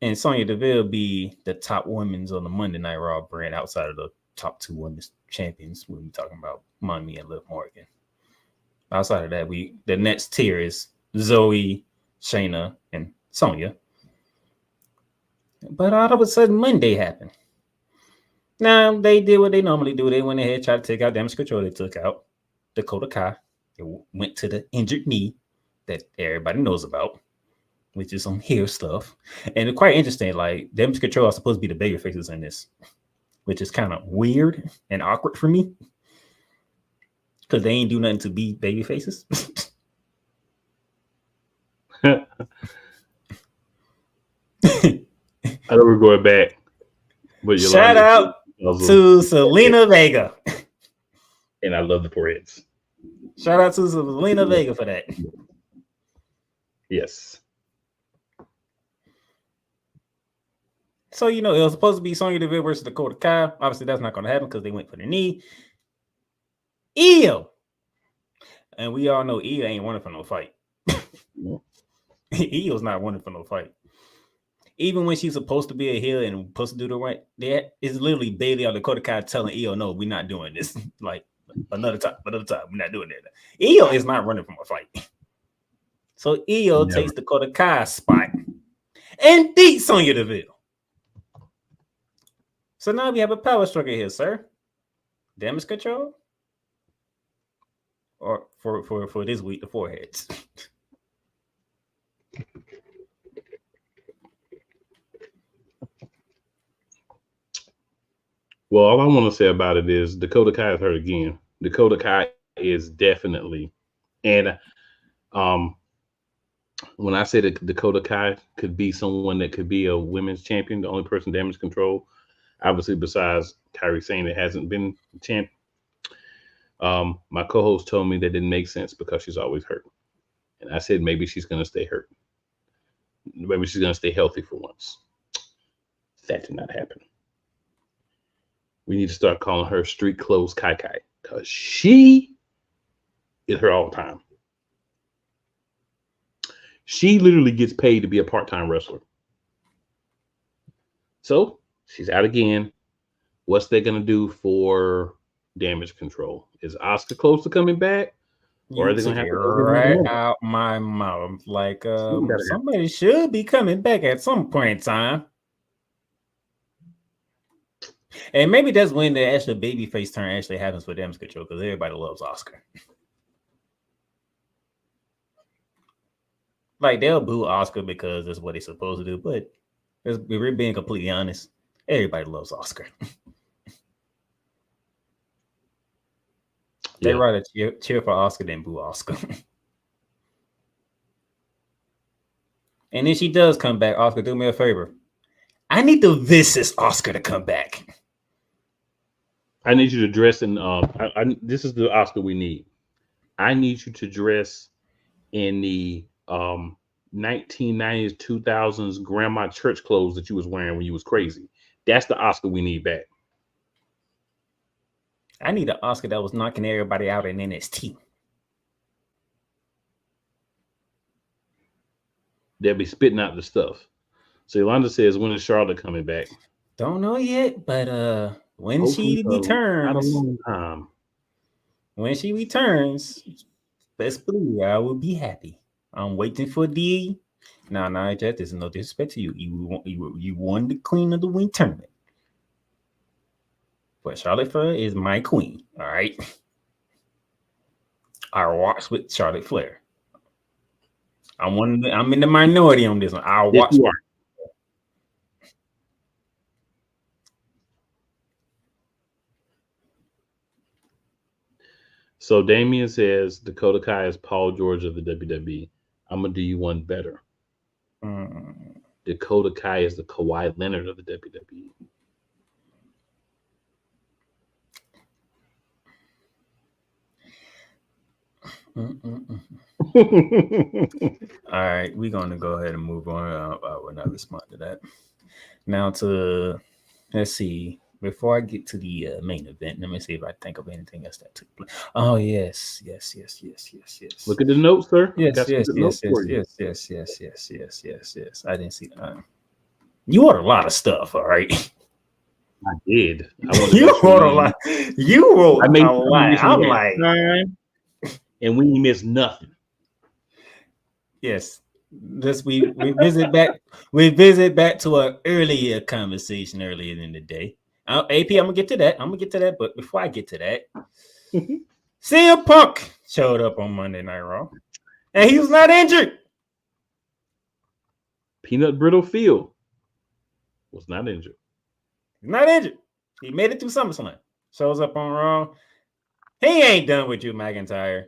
and Sonya Deville be the top women's on the Monday Night Raw brand outside of the top two women's champions. We'll be talking about Money and Liv Morgan. Outside of that, the next tier is Zoe, Shayna, and Sonya. But all of a sudden, Monday happened. Now, they did what they normally do. They went ahead, tried to take out Damage Control. They took out Dakota Kai. It went to the injured knee that everybody knows about, which is some heel stuff. And it's quite interesting. Like, Damage Control are supposed to be the bigger faces in this, which is kind of weird and awkward for me because they ain't do nothing to be baby faces. I know we're going back. But shout out to Selena Vega. And I love the parades. Shout out to Selena Vega for that. Yes. So, it was supposed to be Sonya Deville versus Dakota Kai. Obviously, that's not going to happen because they went for the knee. Io. And we all know Io ain't wanting for no fight. Io's not wanting for no fight. Even when she's supposed to be a heel and supposed to do the right, that is literally Bailey or Dakota Kai telling Io, no, we're not doing this. Like, another time, we're not doing that. Io is not running from a fight. So Io takes Dakota Kai's spot and beats Sonya Deville. So now we have a power struggle here, sir. Damage Control? Or for this week, the foreheads. Well, all I want to say about it is Dakota Kai is hurt again. Dakota Kai is definitely, and when I say that Dakota Kai could be someone that could be a women's champion, the only person Damage Control, obviously besides Kairi Sane that hasn't been champ. My co-host told me that didn't make sense because she's always hurt, and I said maybe she's going to stay hurt. Maybe she's going to stay healthy for once. That did not happen. We need to start calling her Street Clothes Kai Kai because she is her all the time. She literally gets paid to be a part-time wrestler. So she's out again. What's they going to do for Damage Control? Is Asuka close to coming back? Or are they going to have to right out my mouth? Like somebody should be coming back at some point in time. And maybe that's when the actual babyface turn actually happens for Damage Control because everybody loves Asuka. Like they'll boo Asuka because that's what they're supposed to do, but if we're being completely honest, everybody loves Asuka. They'd rather cheer for Asuka than boo Asuka. And then she does come back. Oscar, do me a favor. I need the Vicious Oscar to come back. I need you to dress in. This is the Oscar we need. I need you to dress in the 1990s, 2000s grandma church clothes that you was wearing when you was crazy. That's the Oscar we need back. I need an Oscar that was knocking everybody out in NXT. They'll be spitting out the stuff. So Yolanda says, when is Charlotte coming back? Don't know yet, but when Hopefully she not returns, a long time. when she returns, best believe I will be happy. I'm waiting for the. No, Jeff, there's no disrespect to you. You won the Queen of the Wing tournament. But Charlotte Flair is my queen. All right. I watch with Charlotte Flair. I'm in the minority on this one. I'll watch. So Damian says Dakota Kai is Paul George of the WWE. I'm gonna do you one better. Dakota Kai is the Kawhi Leonard of the WWE. All right, we're gonna go ahead and move on. I will not respond to that. Now let's see. Before I get to the main event, let me see if I think of anything else that took place. Oh yes. Look at the notes, sir. Yes. I didn't see that. You ordered a lot of stuff, all right. I did. You wrote a lot. You wrote a lot. I'm like, and we missed nothing. Yes. We visit back. We visit back to an earlier conversation earlier in the day. AP, I'm gonna get to that. But before I get to that, CM Punk showed up on Monday Night Raw, and he was not injured. Peanut Brittle Field was not injured. Not injured. He made it through SummerSlam. Shows up on Raw. He ain't done with Drew McIntyre.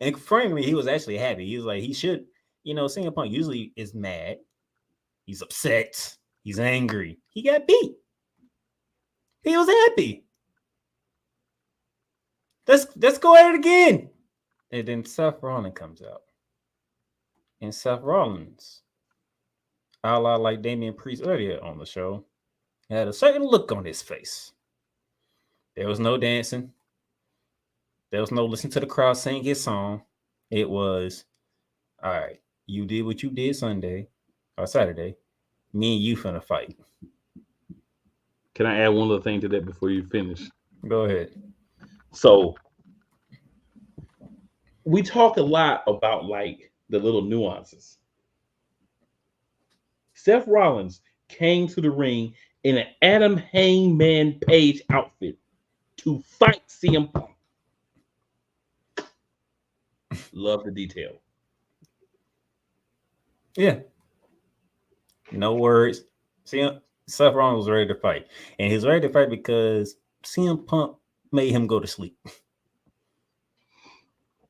And frankly, he was actually happy. He was like, he should, CM Punk usually is mad. He's upset. He's angry. He got beat. He was happy. Let's go at it again. And then Seth Rollins comes out. And Seth Rollins, a la like Damian Priest earlier on the show, had a certain look on his face. There was no dancing. There was no listen to the crowd sing his song. It was, all right, you did what you did Sunday or Saturday. Me and you finna fight. Can I add one other thing to that before you finish? Go ahead. So we talk a lot about like the little nuances. Seth Rollins came to the ring in an Adam Hangman Page outfit to fight CM Punk. Love the detail. Yeah. No words. Seth Rollins was ready to fight. And he was ready to fight because CM Punk made him go to sleep.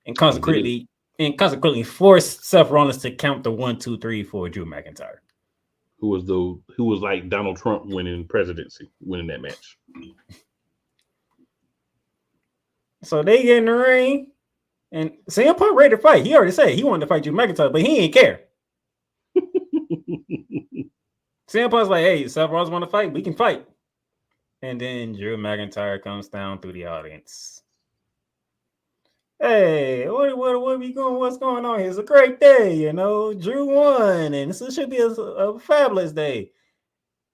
And consequently forced Seth Rollins to count the 1, 2, 3 for Drew McIntyre. Who was like Donald Trump winning that match. So they get in the ring. And CM Punk ready to fight. He already said he wanted to fight Drew McIntyre, but he ain't care. CM Punk's like, hey, Seth Rollins want to fight? We can fight. And then Drew McIntyre comes down through the audience. Hey, what are we going? What's going on here? It's a great day, Drew won, and this should be a fabulous day.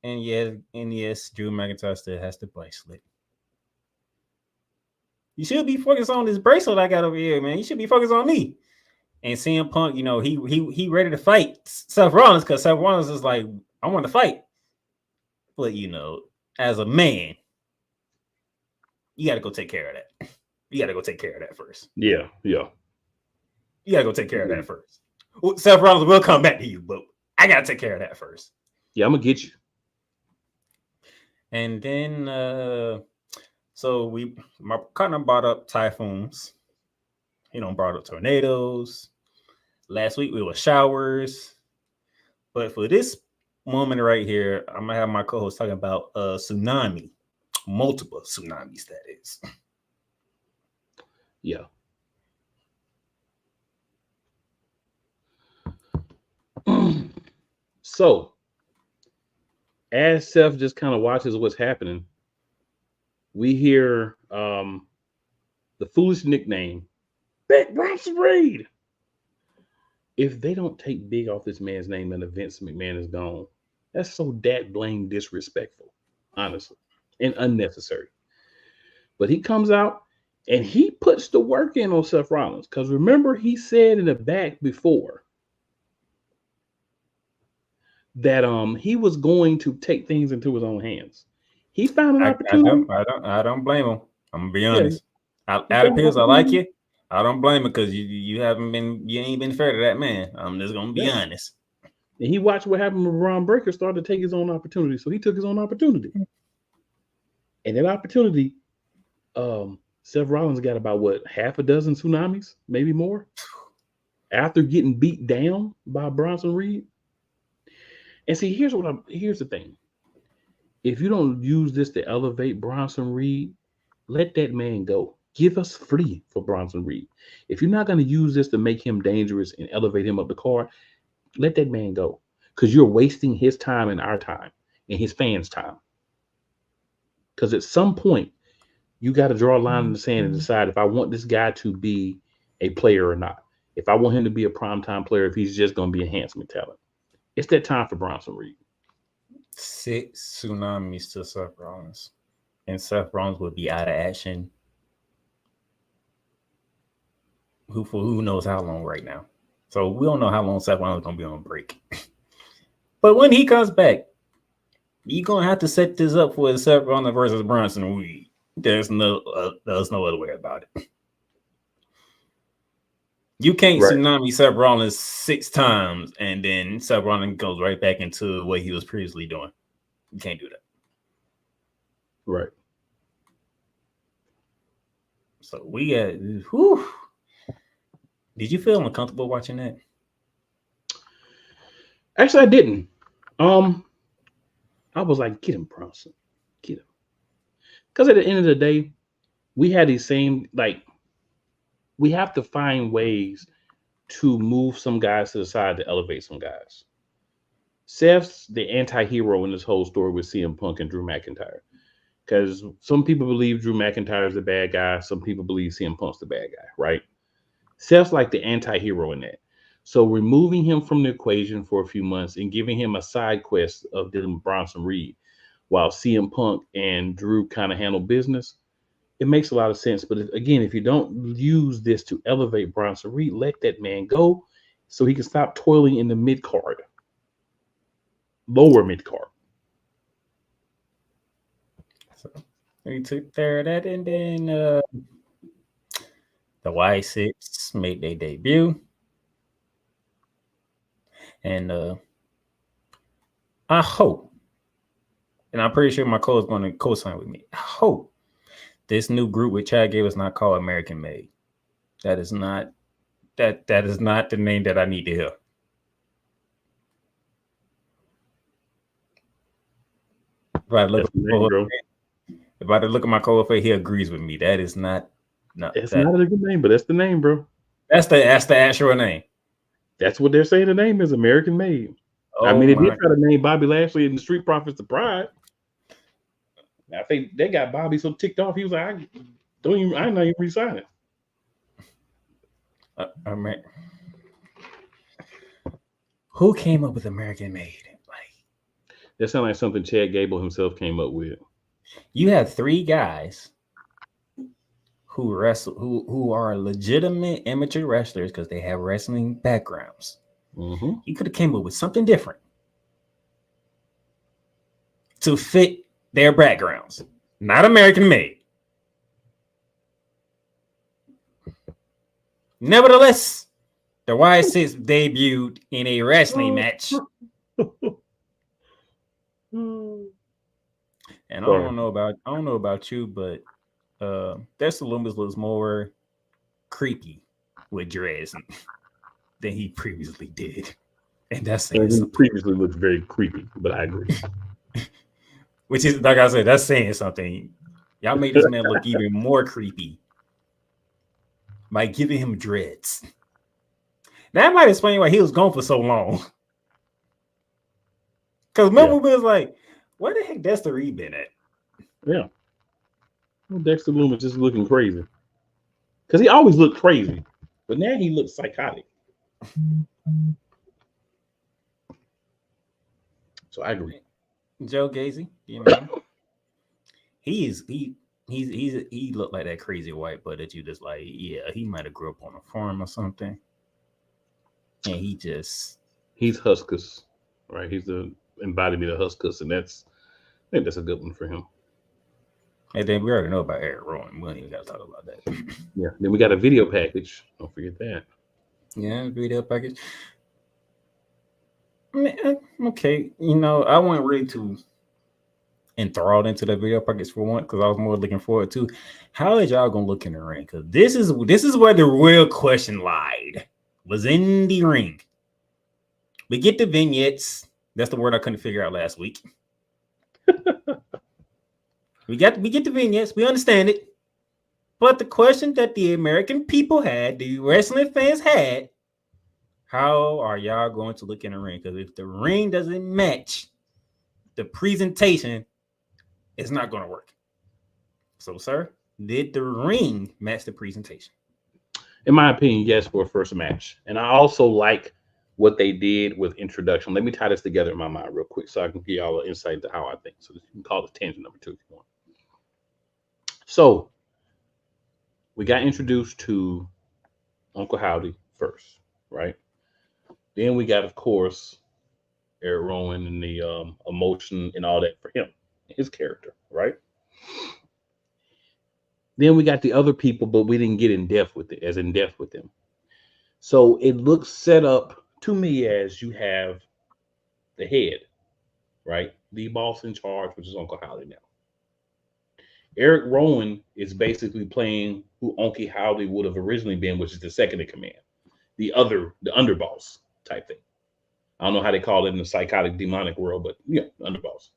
And yes, Drew McIntyre still has the bracelet. You should be focused on this bracelet I got over here, man. You should be focused on me. And CM Punk, he ready to fight Seth Rollins because Seth Rollins is like, I want to fight. But, as a man, you got to go take care of that. You got to go take care of that first. Yeah. You got to go take care of that first. Well, Seth Rollins will come back to you, but I got to take care of that first. Yeah, I'm going to get you. And then, so my partner brought up typhoons. Brought up tornadoes. Last week, we were showers. But for this moment right here, I'm gonna have my co-host talking about tsunami, multiple tsunamis. That is, Yeah. So, as Seth just kind of watches what's happening, we hear the foolish nickname, Big Bronson Reed. If they don't take Big off this man's name and Vince McMahon is gone, that's so blame disrespectful, honestly, and unnecessary. But he comes out and he puts the work in on Seth Rollins. Because remember, he said in the back before that he was going to take things into his own hands. He found an opportunity. I don't blame him. I'm gonna be honest. Adam Pearce, I like you. I don't blame him because you ain't been fair to that man. I'm just gonna be honest. And he watched what happened when Ron Breaker started to take his own opportunity. So he took his own opportunity. And that opportunity, Seth Rollins got about half a dozen tsunamis, maybe more, after getting beat down by Bronson Reed. And see, here's the thing. If you don't use this to elevate Bronson Reed, let that man go. Give us free for Bronson Reed. If you're not going to use this to make him dangerous and elevate him up the card, let that man go. Because you're wasting his time and our time and his fans' time. Because at some point, you got to draw a line in the sand and decide if I want this guy to be a player or not. If I want him to be a primetime player, if he's just going to be enhancement talent. It's that time for Bronson Reed. 6 tsunamis to Seth Rollins. And Seth Rollins will be out of action. Who knows how long right now. So we don't know how long Seth Rollins is going to be on break. But when he comes back, you're going to have to set this up for Seth Rollins versus Bronson Reed. There's no other way about it. You can't tsunami Seth Rollins 6 times and then Seth Rollins goes right back into what he was previously doing. You can't do that. Right. So we got, whew. Did you feel uncomfortable watching that? Actually, I didn't. I was like, get him, Bronson. Get him. Because at the end of the day, we had these same, we have to find ways to move some guys to the side to elevate some guys. Seth's the anti-hero in this whole story with CM Punk and Drew McIntyre. Because some people believe Drew McIntyre is the bad guy. Some people believe CM Punk's the bad guy, right? Seth's like the anti-hero in that. So removing him from the equation for a few months and giving him a side quest of dealing with Bronson Reed while CM Punk and Drew kind of handle business, it makes a lot of sense. But if you don't use this to elevate Bronson Reed, let that man go so he can stop toiling in the mid-card, lower mid-card. So we took care of that, and then the Y6 made their debut. And I hope, and I'm pretty sure my co is going to co-sign with me, I hope this new group with Chad gave us not called American Made. That is not the name that I need to hear. If I look at my co-face, he agrees with me. That is not. It's not a good name, but that's the name, bro. That's the actual name. That's what they're saying the name is, American Made. Oh, I mean, they did try to name Bobby Lashley in the Street Profits to Pride. I think they got Bobby so ticked off, he was like, I'm not even re-signing. Who came up with American Made? That sounds like something Chad Gable himself came up with. You have 3 guys who wrestle, who are legitimate amateur wrestlers because they have wrestling backgrounds. Mm-hmm. You could have came up with something different to fit their backgrounds, not American Made. Nevertheless, the Y6 debuted in a wrestling match. And I don't know about you, but their Columbus looks more creepy with dreads than he previously did. And that's And saying he something. previously looked very creepy, but I agree. Which is, like I said, that's saying something. Y'all made this man look even more creepy by giving him dreads. That might explain why he was gone for so long. Because remember, we was like, where the heck Dexter Reed been at? Yeah. Dexter Lumis just looking crazy. Because he always looked crazy. But now he looks psychotic. So I agree. Joe Gacy, you know, he looked like that crazy white boy that you just like, yeah, he might have grew up on a farm or something. And he's Huskus, right? He's the embodiment of Huskus, and I think that's a good one for him. And then we already know about Eric Rowan. We don't even got to talk about that. Yeah. Then we got a video package. Don't forget that. Yeah, video package. Okay, you know, I wasn't really too enthralled into the video package for one, because I was more looking forward to how is y'all gonna look in the ring, because this is where the real question lied, was in the ring. We get the vignettes. That's the word I couldn't figure out last week. we get the vignettes. We understand it, but the question that the American people had, the wrestling fans had, how are y'all going to look in the ring? Because if the ring doesn't match the presentation, it's not going to work. So, sir, did the ring match the presentation? In my opinion, yes, for a first match. And I also like what they did with introduction. Let me tie this together in my mind real quick so I can give y'all an insight into how I think. So you can call it tangent number 2 if you want. So we got introduced to Uncle Howdy first, right? Then we got, of course, Eric Rowan and the emotion and all that for him, his character, right? Then we got the other people, but we didn't get in depth with them. So it looks set up to me as you have the head, right? The boss in charge, which is Uncle Howdy now. Eric Rowan is basically playing who Uncle Howdy would have originally been, which is the second in command, the underboss type thing. I don't know how they call it in the psychotic demonic world, but yeah, underboss.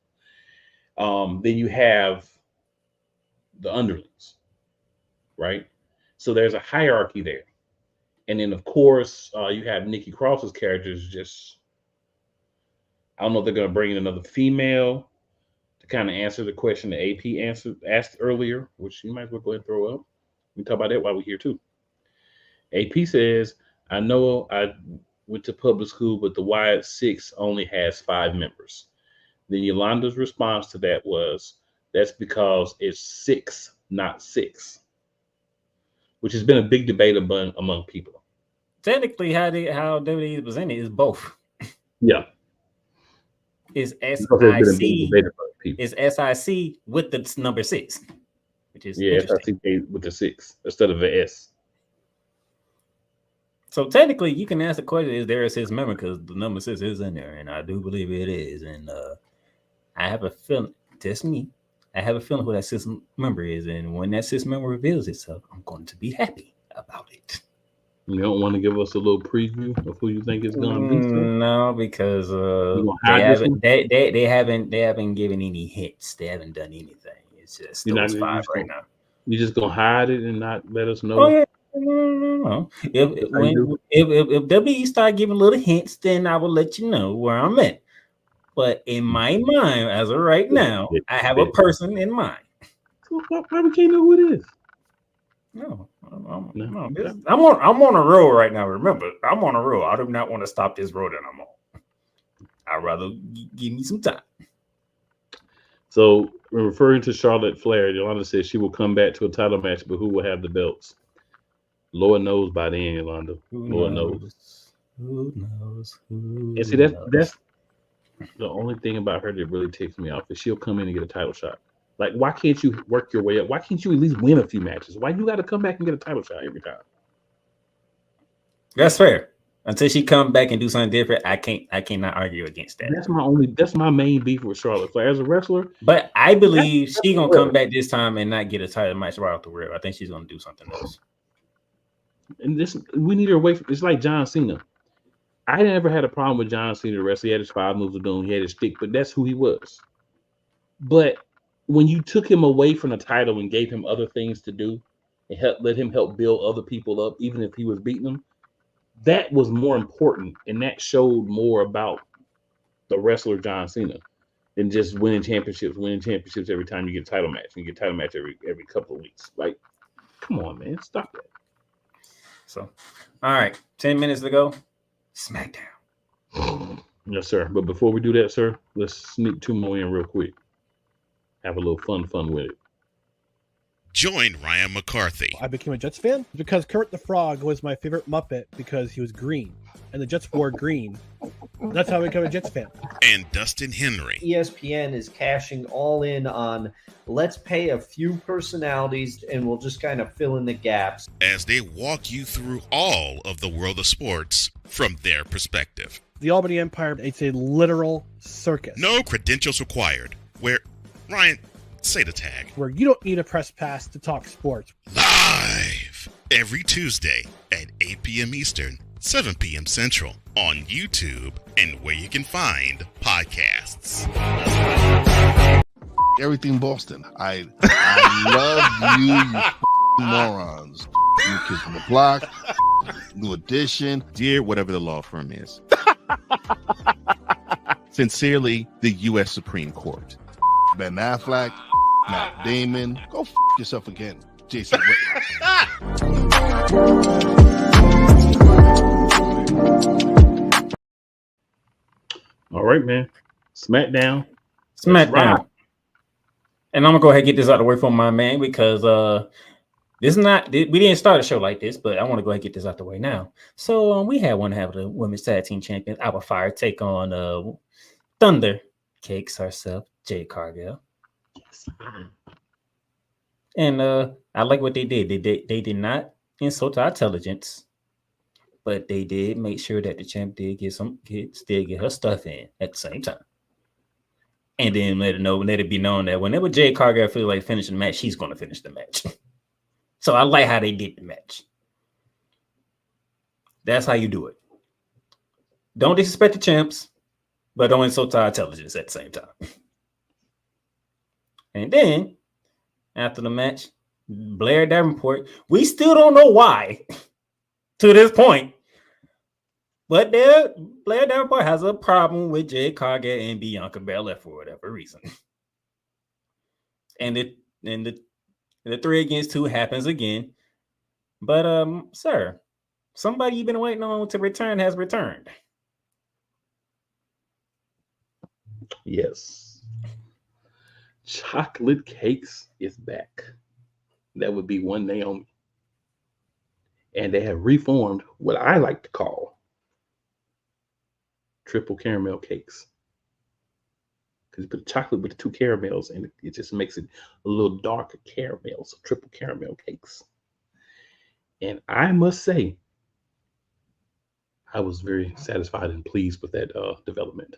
Then you have the underlings, right? So there's a hierarchy there. And then, of course, you have Nikki Cross's characters just, I don't know if they're going to bring in another female to kind of answer the question that AP asked earlier, which you might as well go ahead and throw up. We can talk about that while we're here, too. AP says, I know I went to public school, but the Y6 only has 5 members. Then Yolanda's response to that was, that's because it's 6, not 6, which has been a big debate among people. Technically, how WWE is presented is both. Yeah. It's SIC. It's SIC with the number 6, which is SIC with the 6 instead of the S. So technically, you can ask the question: is there a 6 member? Because the number 6 is in there, and I do believe it is. And I have a feeling, just me, I have a feeling who that 6 member is, and when that 6 member reveals itself, I'm going to be happy about it. You don't want to give us a little preview of who you think it's going to be? No, because they haven't given any hints. They haven't done anything. It's just those 5 right now. You just gonna hide it and not let us know? Oh yeah. No. If WWE start giving little hints, then I will let you know where I'm at. But in my mind, as of right now, I have a person in mind. So why we can't know who it is? No. I'm on a roll right now. Remember, I'm on a roll. I do not want to stop this road that I'm on. I'd rather give me some time. So, referring to Charlotte Flair, Yolanda says she will come back to a title match, but who will have the belts? Lord knows by then, Yolanda. Lord knows. Who knows? And see, that's the only thing about her that really ticks me off is she'll come in and get a title shot. Like, why can't you work your way up? Why can't you at least win a few matches? Why you got to come back and get a title shot every time? That's fair. Until she come back and do something different, I cannot argue against that. That's my main beef with Charlotte Flair as a wrestler. But I believe she's gonna come back this time and not get a title match right off the rip. I think she's gonna do something else. And we need her away from. It's like John Cena. I never had a problem with John Cena wrestling. He had his 5 moves of doom. He had his stick, but that's who he was. But when you took him away from the title and gave him other things to do and let him help build other people up, even if he was beating them, that was more important. And that showed more about the wrestler John Cena than just winning championships every time you get a title match. And you get a title match every couple of weeks. Like, come on, man. Stop that. So, all right. 10 minutes to go. SmackDown. Yes, sir. But before we do that, sir, let's sneak 2 more in real quick. Have a little fun with it. Join Ryan McCarthy. I became a Jets fan because Kurt the Frog was my favorite Muppet because he was green, and the Jets wore green. That's how I became a Jets fan. And Dustin Henry. ESPN is cashing all in on let's pay a few personalities and we'll just kind of fill in the gaps. As they walk you through all of the world of sports from their perspective. The Albany Empire, it's a literal circus. No credentials required. Where, Ryan, say the tag. Where you don't need a press pass to talk sports. Live every Tuesday at 8 p.m. Eastern, 7 p.m. Central on YouTube and where you can find podcasts. Everything Boston. I love you morons. New Kids on the Block, New Edition. Dear whatever the law firm is. Sincerely, the U.S. Supreme Court. Ben Affleck, Matt Damon. Go yourself again, Jason Whitlock. All right, man. SmackDown. And I'm gonna go ahead and get this out of the way for my man because we didn't start a show like this, but I want to go ahead and get this out the way now. So we had one half of the women's tag team champions, Alba Fire, take on Thunder Cakes herself, Jade Cargill. And I like what they did. They did not insult our intelligence, but they did make sure that the champ did still get her stuff in at the same time. And then let it be known that whenever Jade Cargill feels like finishing the match, she's going to finish the match. So I like how they did the match. That's how you do it. Don't disrespect the champs, but don't insult our intelligence at the same time. And then, after the match, Blair Davenport, we still don't know why to this point, but Blair Davenport has a problem with Jade Cargill and Bianca Belair for whatever reason. And the 3 against 2 happens again. But, sir, somebody you've been waiting on to return has returned. Yes. Chocolate Cakes is back. That would be one Naomi. And they have reformed what I like to call triple caramel cakes. Because you put the chocolate with the 2 caramels and it just makes it a little darker caramel. So triple caramel cakes. And I must say, I was very satisfied and pleased with that development.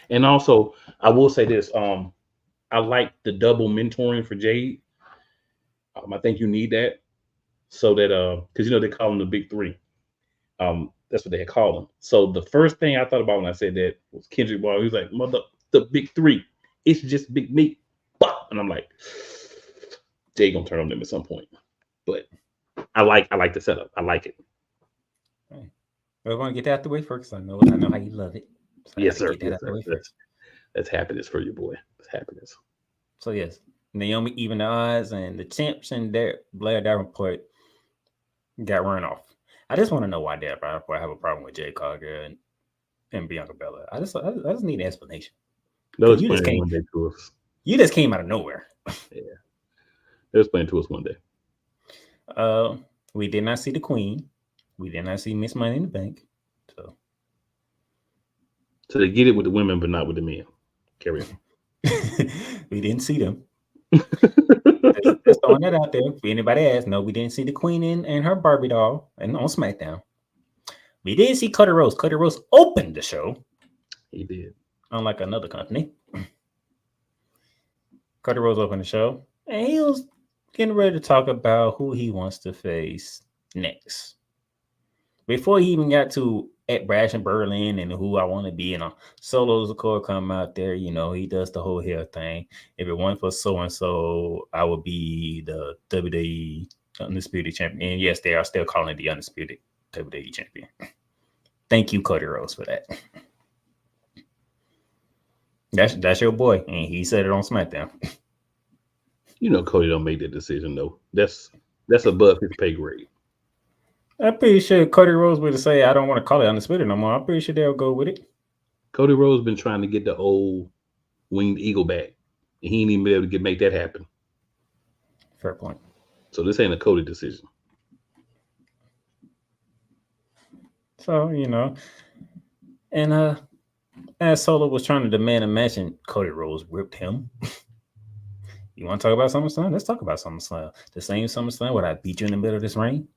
And also, I will say this. I like the double mentoring for Jade. I think you need that so that, because, they call them the big 3. That's what they call them. So the first thing I thought about when I said that was Kendrick Boy. He was like, "Mother, the big 3. It's just big meat." And I'm like, Jay gonna turn on them at some point. But I like the setup. I like it. Right. We're gonna get that out the way first. I know how you love it. So yes, sir. Yes, sir. That's happiness for you, boy. That's happiness. So yes, Naomi even the odds, and the champs and Blair Davenport got run off. I just want to know why Blair Davenport have a problem with Jade Cargill and Bianca Belair. I just need an explanation. They'll explain one day to us. You just came out of nowhere. Yeah, they'll explain to us one day. We did not see the Queen. We did not see Miss Money in the Bank. So they get it with the women, but not with the men. Carry on. We didn't see them. Just throwing that out there. If anybody asks, no, we didn't see the Queen and her Barbie doll and on SmackDown. We did see Cody Rhodes. Cody Rhodes opened the show. He did. Unlike another company. Cody Rhodes opened the show. And he was getting ready to talk about who he wants to face next. before he even got to at Brash and Berlin and who I want to be, and Solo's of course come out there. You know, he does the whole hair thing. If it weren't for so and so, I would be the WWE Undisputed Champion. And yes, they are still calling it the Undisputed WWE Champion. Thank you, Cody Rhodes, for that. That's your boy, and he said it on SmackDown. You know, Cody don't make that decision though. That's above his pay grade. I'm pretty sure Cody Rhodes would say, "I don't want to call it Undisputed no more." I'm pretty sure they'll go with it. Cody Rhodes been trying to get the old winged eagle back, and he ain't even been able to make that happen. Fair point. So this ain't a Cody decision. So, you know, and as Solo was trying to demand a match and Cody Rhodes whipped him. You want to talk about SummerSlam? Let's talk about SummerSlam. The same SummerSlam where I beat you in the middle of this ring.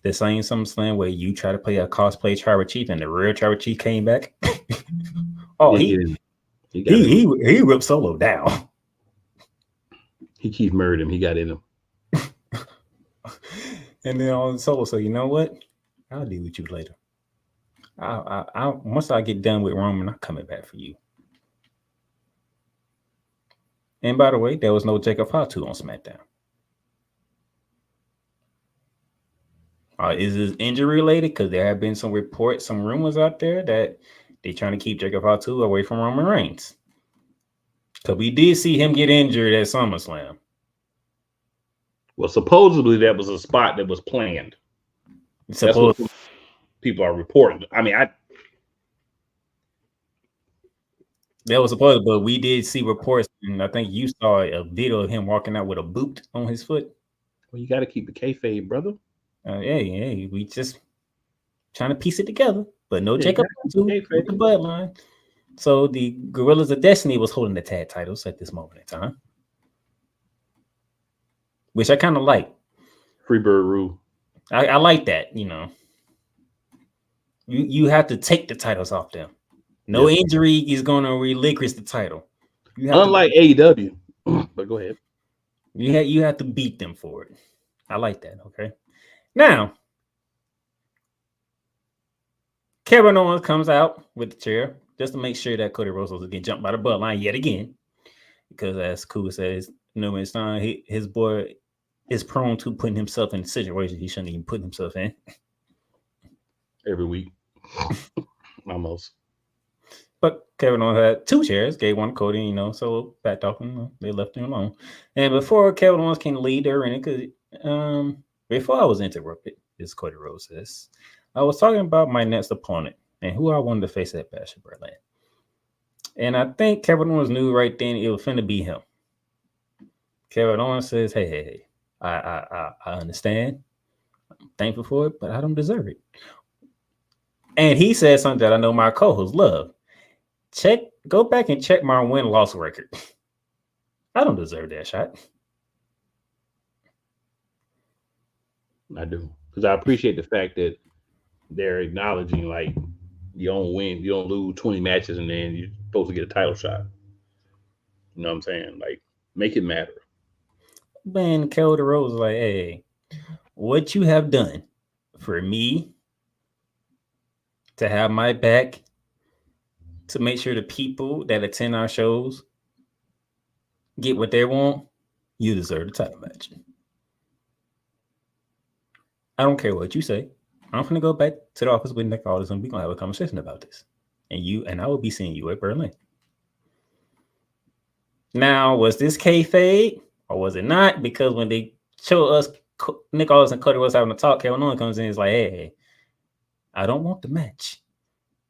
The same SummerSlam where you try to play a cosplay Tribal Chief and the real Tribal Chief came back. He ripped Solo down. He Keith murdered him. He got in him. And then on Solo, so you know what? I'll deal with you later. Once I get done with Roman, I'm coming back for you. And by the way, there was no Jacob Fatu on SmackDown. Is this injury related? Because there have been some reports, some rumors out there that they're trying to keep Jacob Fatu away from Roman Reigns. Because we did see him get injured at SummerSlam. Well, supposedly that was a spot that was planned. That's what people are reporting. I mean, that was supposed, but we did see reports, and I think you saw a video of him walking out with a boot on his foot. Well, you got to keep the kayfabe, brother. Hey, we just trying to piece it together, but no Jacob Fatu with the bloodline. So the Gorillas of Destiny was holding the tag titles at this moment in time, which I kind of like. Freebird rule. I like that. You know, you have to take the titles off them. No injury is going to relinquish the title. Unlike AEW, but go ahead. You have to beat them for it. I like that. Okay. Now, Kevin Owens comes out with the chair just to make sure that Cody Rhodes doesn't get jumped by the bloodline yet again. Because as Kua says, it's time his boy is prone to putting himself in situations he shouldn't even put himself in. Every week. Almost. But Kevin Owens had two chairs, gave one to Cody, so backed off and they left him alone. And before Kevin Owens can lead the arena, because before I was interrupted, as Cody Rhodes says, I was talking about my next opponent and who I wanted to face at Bash in Berlin. And I think Kevin Owens knew right then it was finna be him. Kevin Owens says, hey, I understand. I'm thankful for it, but I don't deserve it. And he said something that I know my co-hosts love. Go back and check my win-loss record. I don't deserve that shot. I do. Because I appreciate the fact that they're acknowledging, like, you don't win, you don't lose 20 matches, and then you're supposed to get a title shot. You know what I'm saying? Like, make it matter. Man, Cody Rhodes was like, hey, what you have done for me to have my back, to make sure the people that attend our shows get what they want, you deserve the title match. I don't care what you say. I'm going to go back to the office with Nick Aldis and we're going to have a conversation about this. And I will be seeing you at Berlin. Now, was this kayfabe or was it not? Because when they show us Nick Aldis and Cody Rhodes having a talk, Kevin Owens comes in and is like, hey, I don't want the match.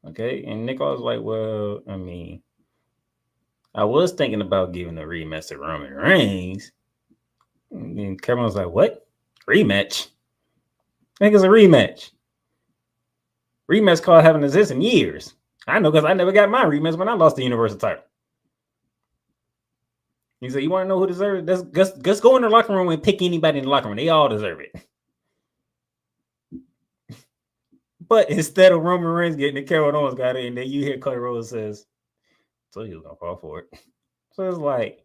Okay. And Nick Aldis was like, well, I mean, I was thinking about giving a rematch to Roman Reigns. And Kevin was like, what? Rematch? I think it's a rematch. Rematch card haven't existed in years. I know because I never got my rematch when I lost the Universal title. He said, you want to know who deserves it? Let's go in the locker room and pick anybody in the locker room. They all deserve it. But instead of Roman Reigns getting it, Kevin Owens got it, and then you hear Cody Rhodes says, so he was going to fall for it. So it's like,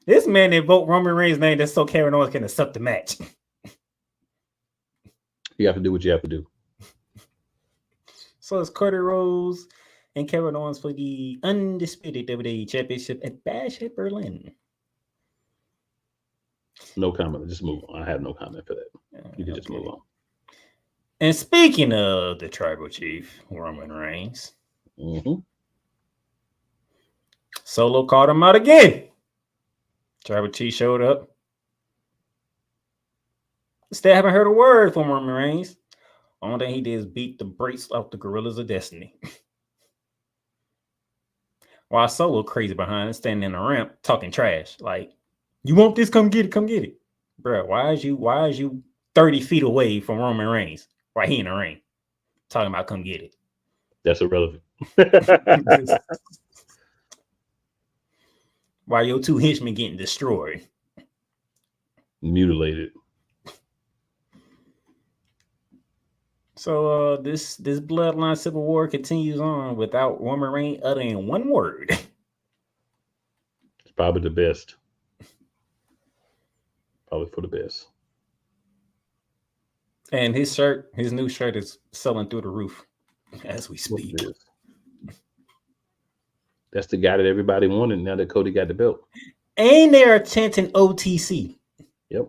this man invoked Roman Reigns' name just so Kevin Owens can accept the match. You have to do what you have to do. So it's Cody Rhodes and Kevin Owens for the undisputed WWE Championship at Bash at Berlin. No comment. Just move on. I have no comment for that. You can just move on. And speaking of the Tribal Chief, Roman Reigns, Solo called him out again. Tribal Chief showed up. Still haven't heard a word from Roman Reigns. Only thing he did is beat the brakes off the Gorillas of Destiny. While Solo crazy behind him, standing in the ramp talking trash. Like, you want this? Come get it. Come get it. Bro, why is you 30 feet away from Roman Reigns? Right here in the ring. Talking about come get it. That's irrelevant. While your two henchmen getting destroyed. Mutilated. So this bloodline civil war continues on without Roman Reigns uttering one word. It's probably the best. Probably for the best. And his new shirt is selling through the roof as we speak. That's the guy that everybody wanted now that Cody got the belt. And they are chanting OTC. Yep.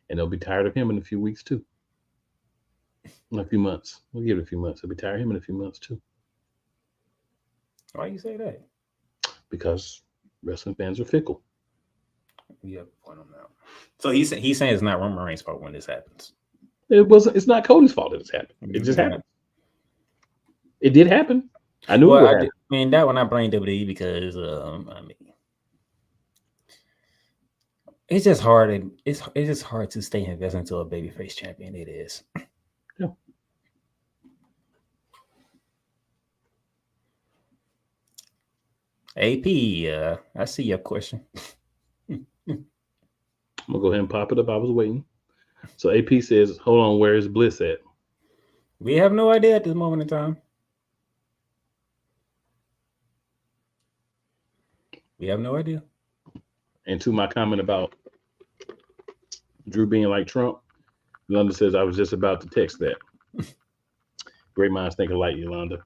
And they'll be tired of him in a few weeks too. In a few months. We'll give it a few months. They'll be tired of him in a few months too. Why you say that? Because wrestling fans are fickle. Yeah, point on that. So he's saying it's not Roman Reigns' fault when this happens. It's not Cody's fault that it's happened. It just happened. It did happen. I knew it would happen. I mean, that one I blame WWE because it's just hard. It's just hard to stay invested into a babyface champion. It is. Yeah. AP, I see your question. I'm gonna go ahead and pop it up. I was waiting. So AP says, hold on, where is Bliss at? We have no idea at this moment in time. We have no idea. And to my comment about Drew being like Trump, Yolanda says, I was just about to text that. Great minds think alike, Yolanda.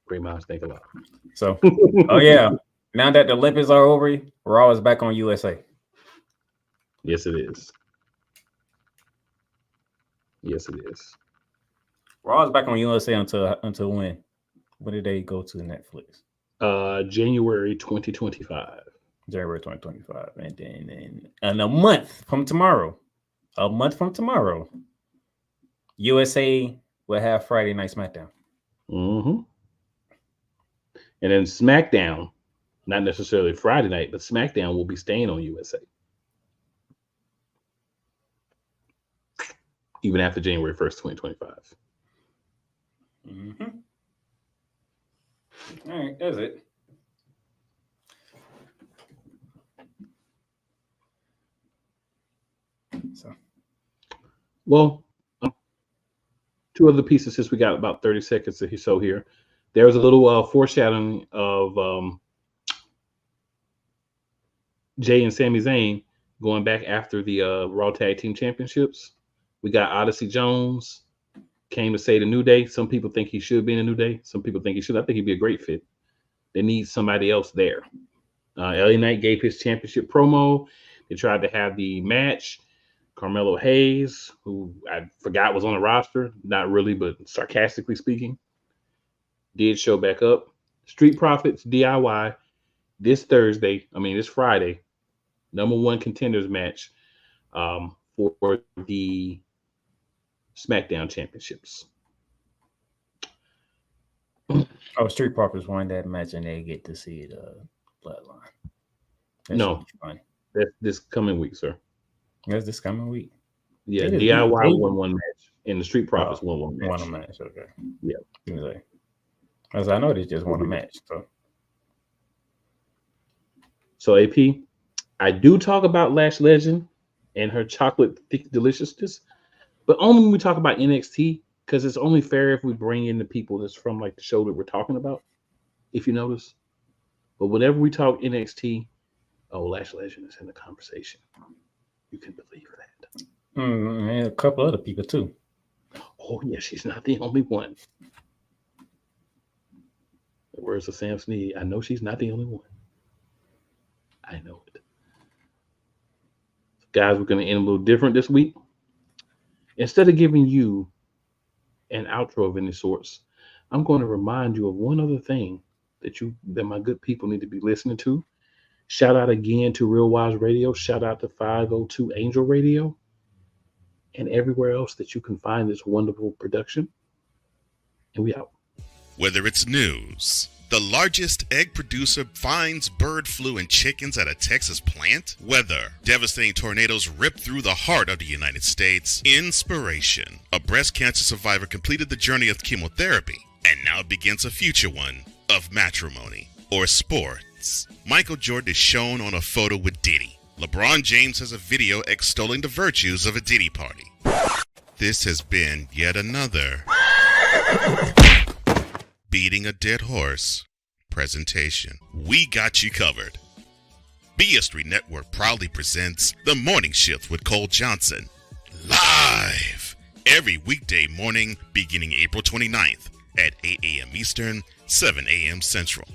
Great minds think alike. So, oh yeah. Now that the Olympics are over, Raw is back on USA. Yes, it is. Yes, it is. Raw is back on USA until when? When did they go to Netflix? January 2025. January 2025. And then in a month from tomorrow, USA will have Friday Night SmackDown. Mm-hmm. And then SmackDown, not necessarily Friday night, but SmackDown will be staying on USA. Even after January 1st, 2025. Mm-hmm. All right, that's it. So, well, two other pieces since we got about 30 seconds or so here. There was a little foreshadowing of Jay and Sami Zayn going back after the Raw Tag Team Championships. We got Odyssey Jones came to say the New Day. Some people think he should be in the New Day. Some people think he should. I think he'd be a great fit. They need somebody else there. LA Knight gave his championship promo. They tried to have the match. Carmelo Hayes, who I forgot was on the roster, not really, but sarcastically speaking, did show back up. Street Profits DIY this Friday, #1 contenders match for the SmackDown Championships. Oh, Street Profits won that match and they get to see the Bloodline. No, that's this coming week, sir. That's this coming week. Yeah, DIY won one match, and the Street Profits won one match. Won a match, okay. Yeah. As I know, they just won a match. So AP, I do talk about Lash Legend and her chocolate thick deliciousness, but only when we talk about NXT, because it's only fair if we bring in the people that's from like the show that we're talking about, if you notice. But whenever we talk NXT, Lash Legend is in the conversation. You can believe that. And a couple other people too. Oh yeah, she's not the only one. The words of Sam Snead. I know she's not the only one. I know it. Guys, we're going to end a little different this week. Instead of giving you an outro of any sorts, I'm going to remind you of one other thing that my good people need to be listening to. Shout out again to Real Wise Radio. Shout out to 502 Angel Radio and everywhere else that you can find this wonderful production. And we out. Whether it's news, the largest egg producer finds bird flu in chickens at a Texas plant, weather, devastating tornadoes rip through the heart of the United States, inspiration, a breast cancer survivor completed the journey of chemotherapy, and now begins a future one of matrimony or sports. Michael Jordan is shown on a photo with Diddy. LeBron James has a video extolling the virtues of a Diddy party. This has been yet another Beating a Dead Horse presentation. We got you covered. BS3 Network proudly presents The Morning Shift with Cole Johnson. Live every weekday morning beginning April 29th at 8 a.m. Eastern, 7 a.m. Central.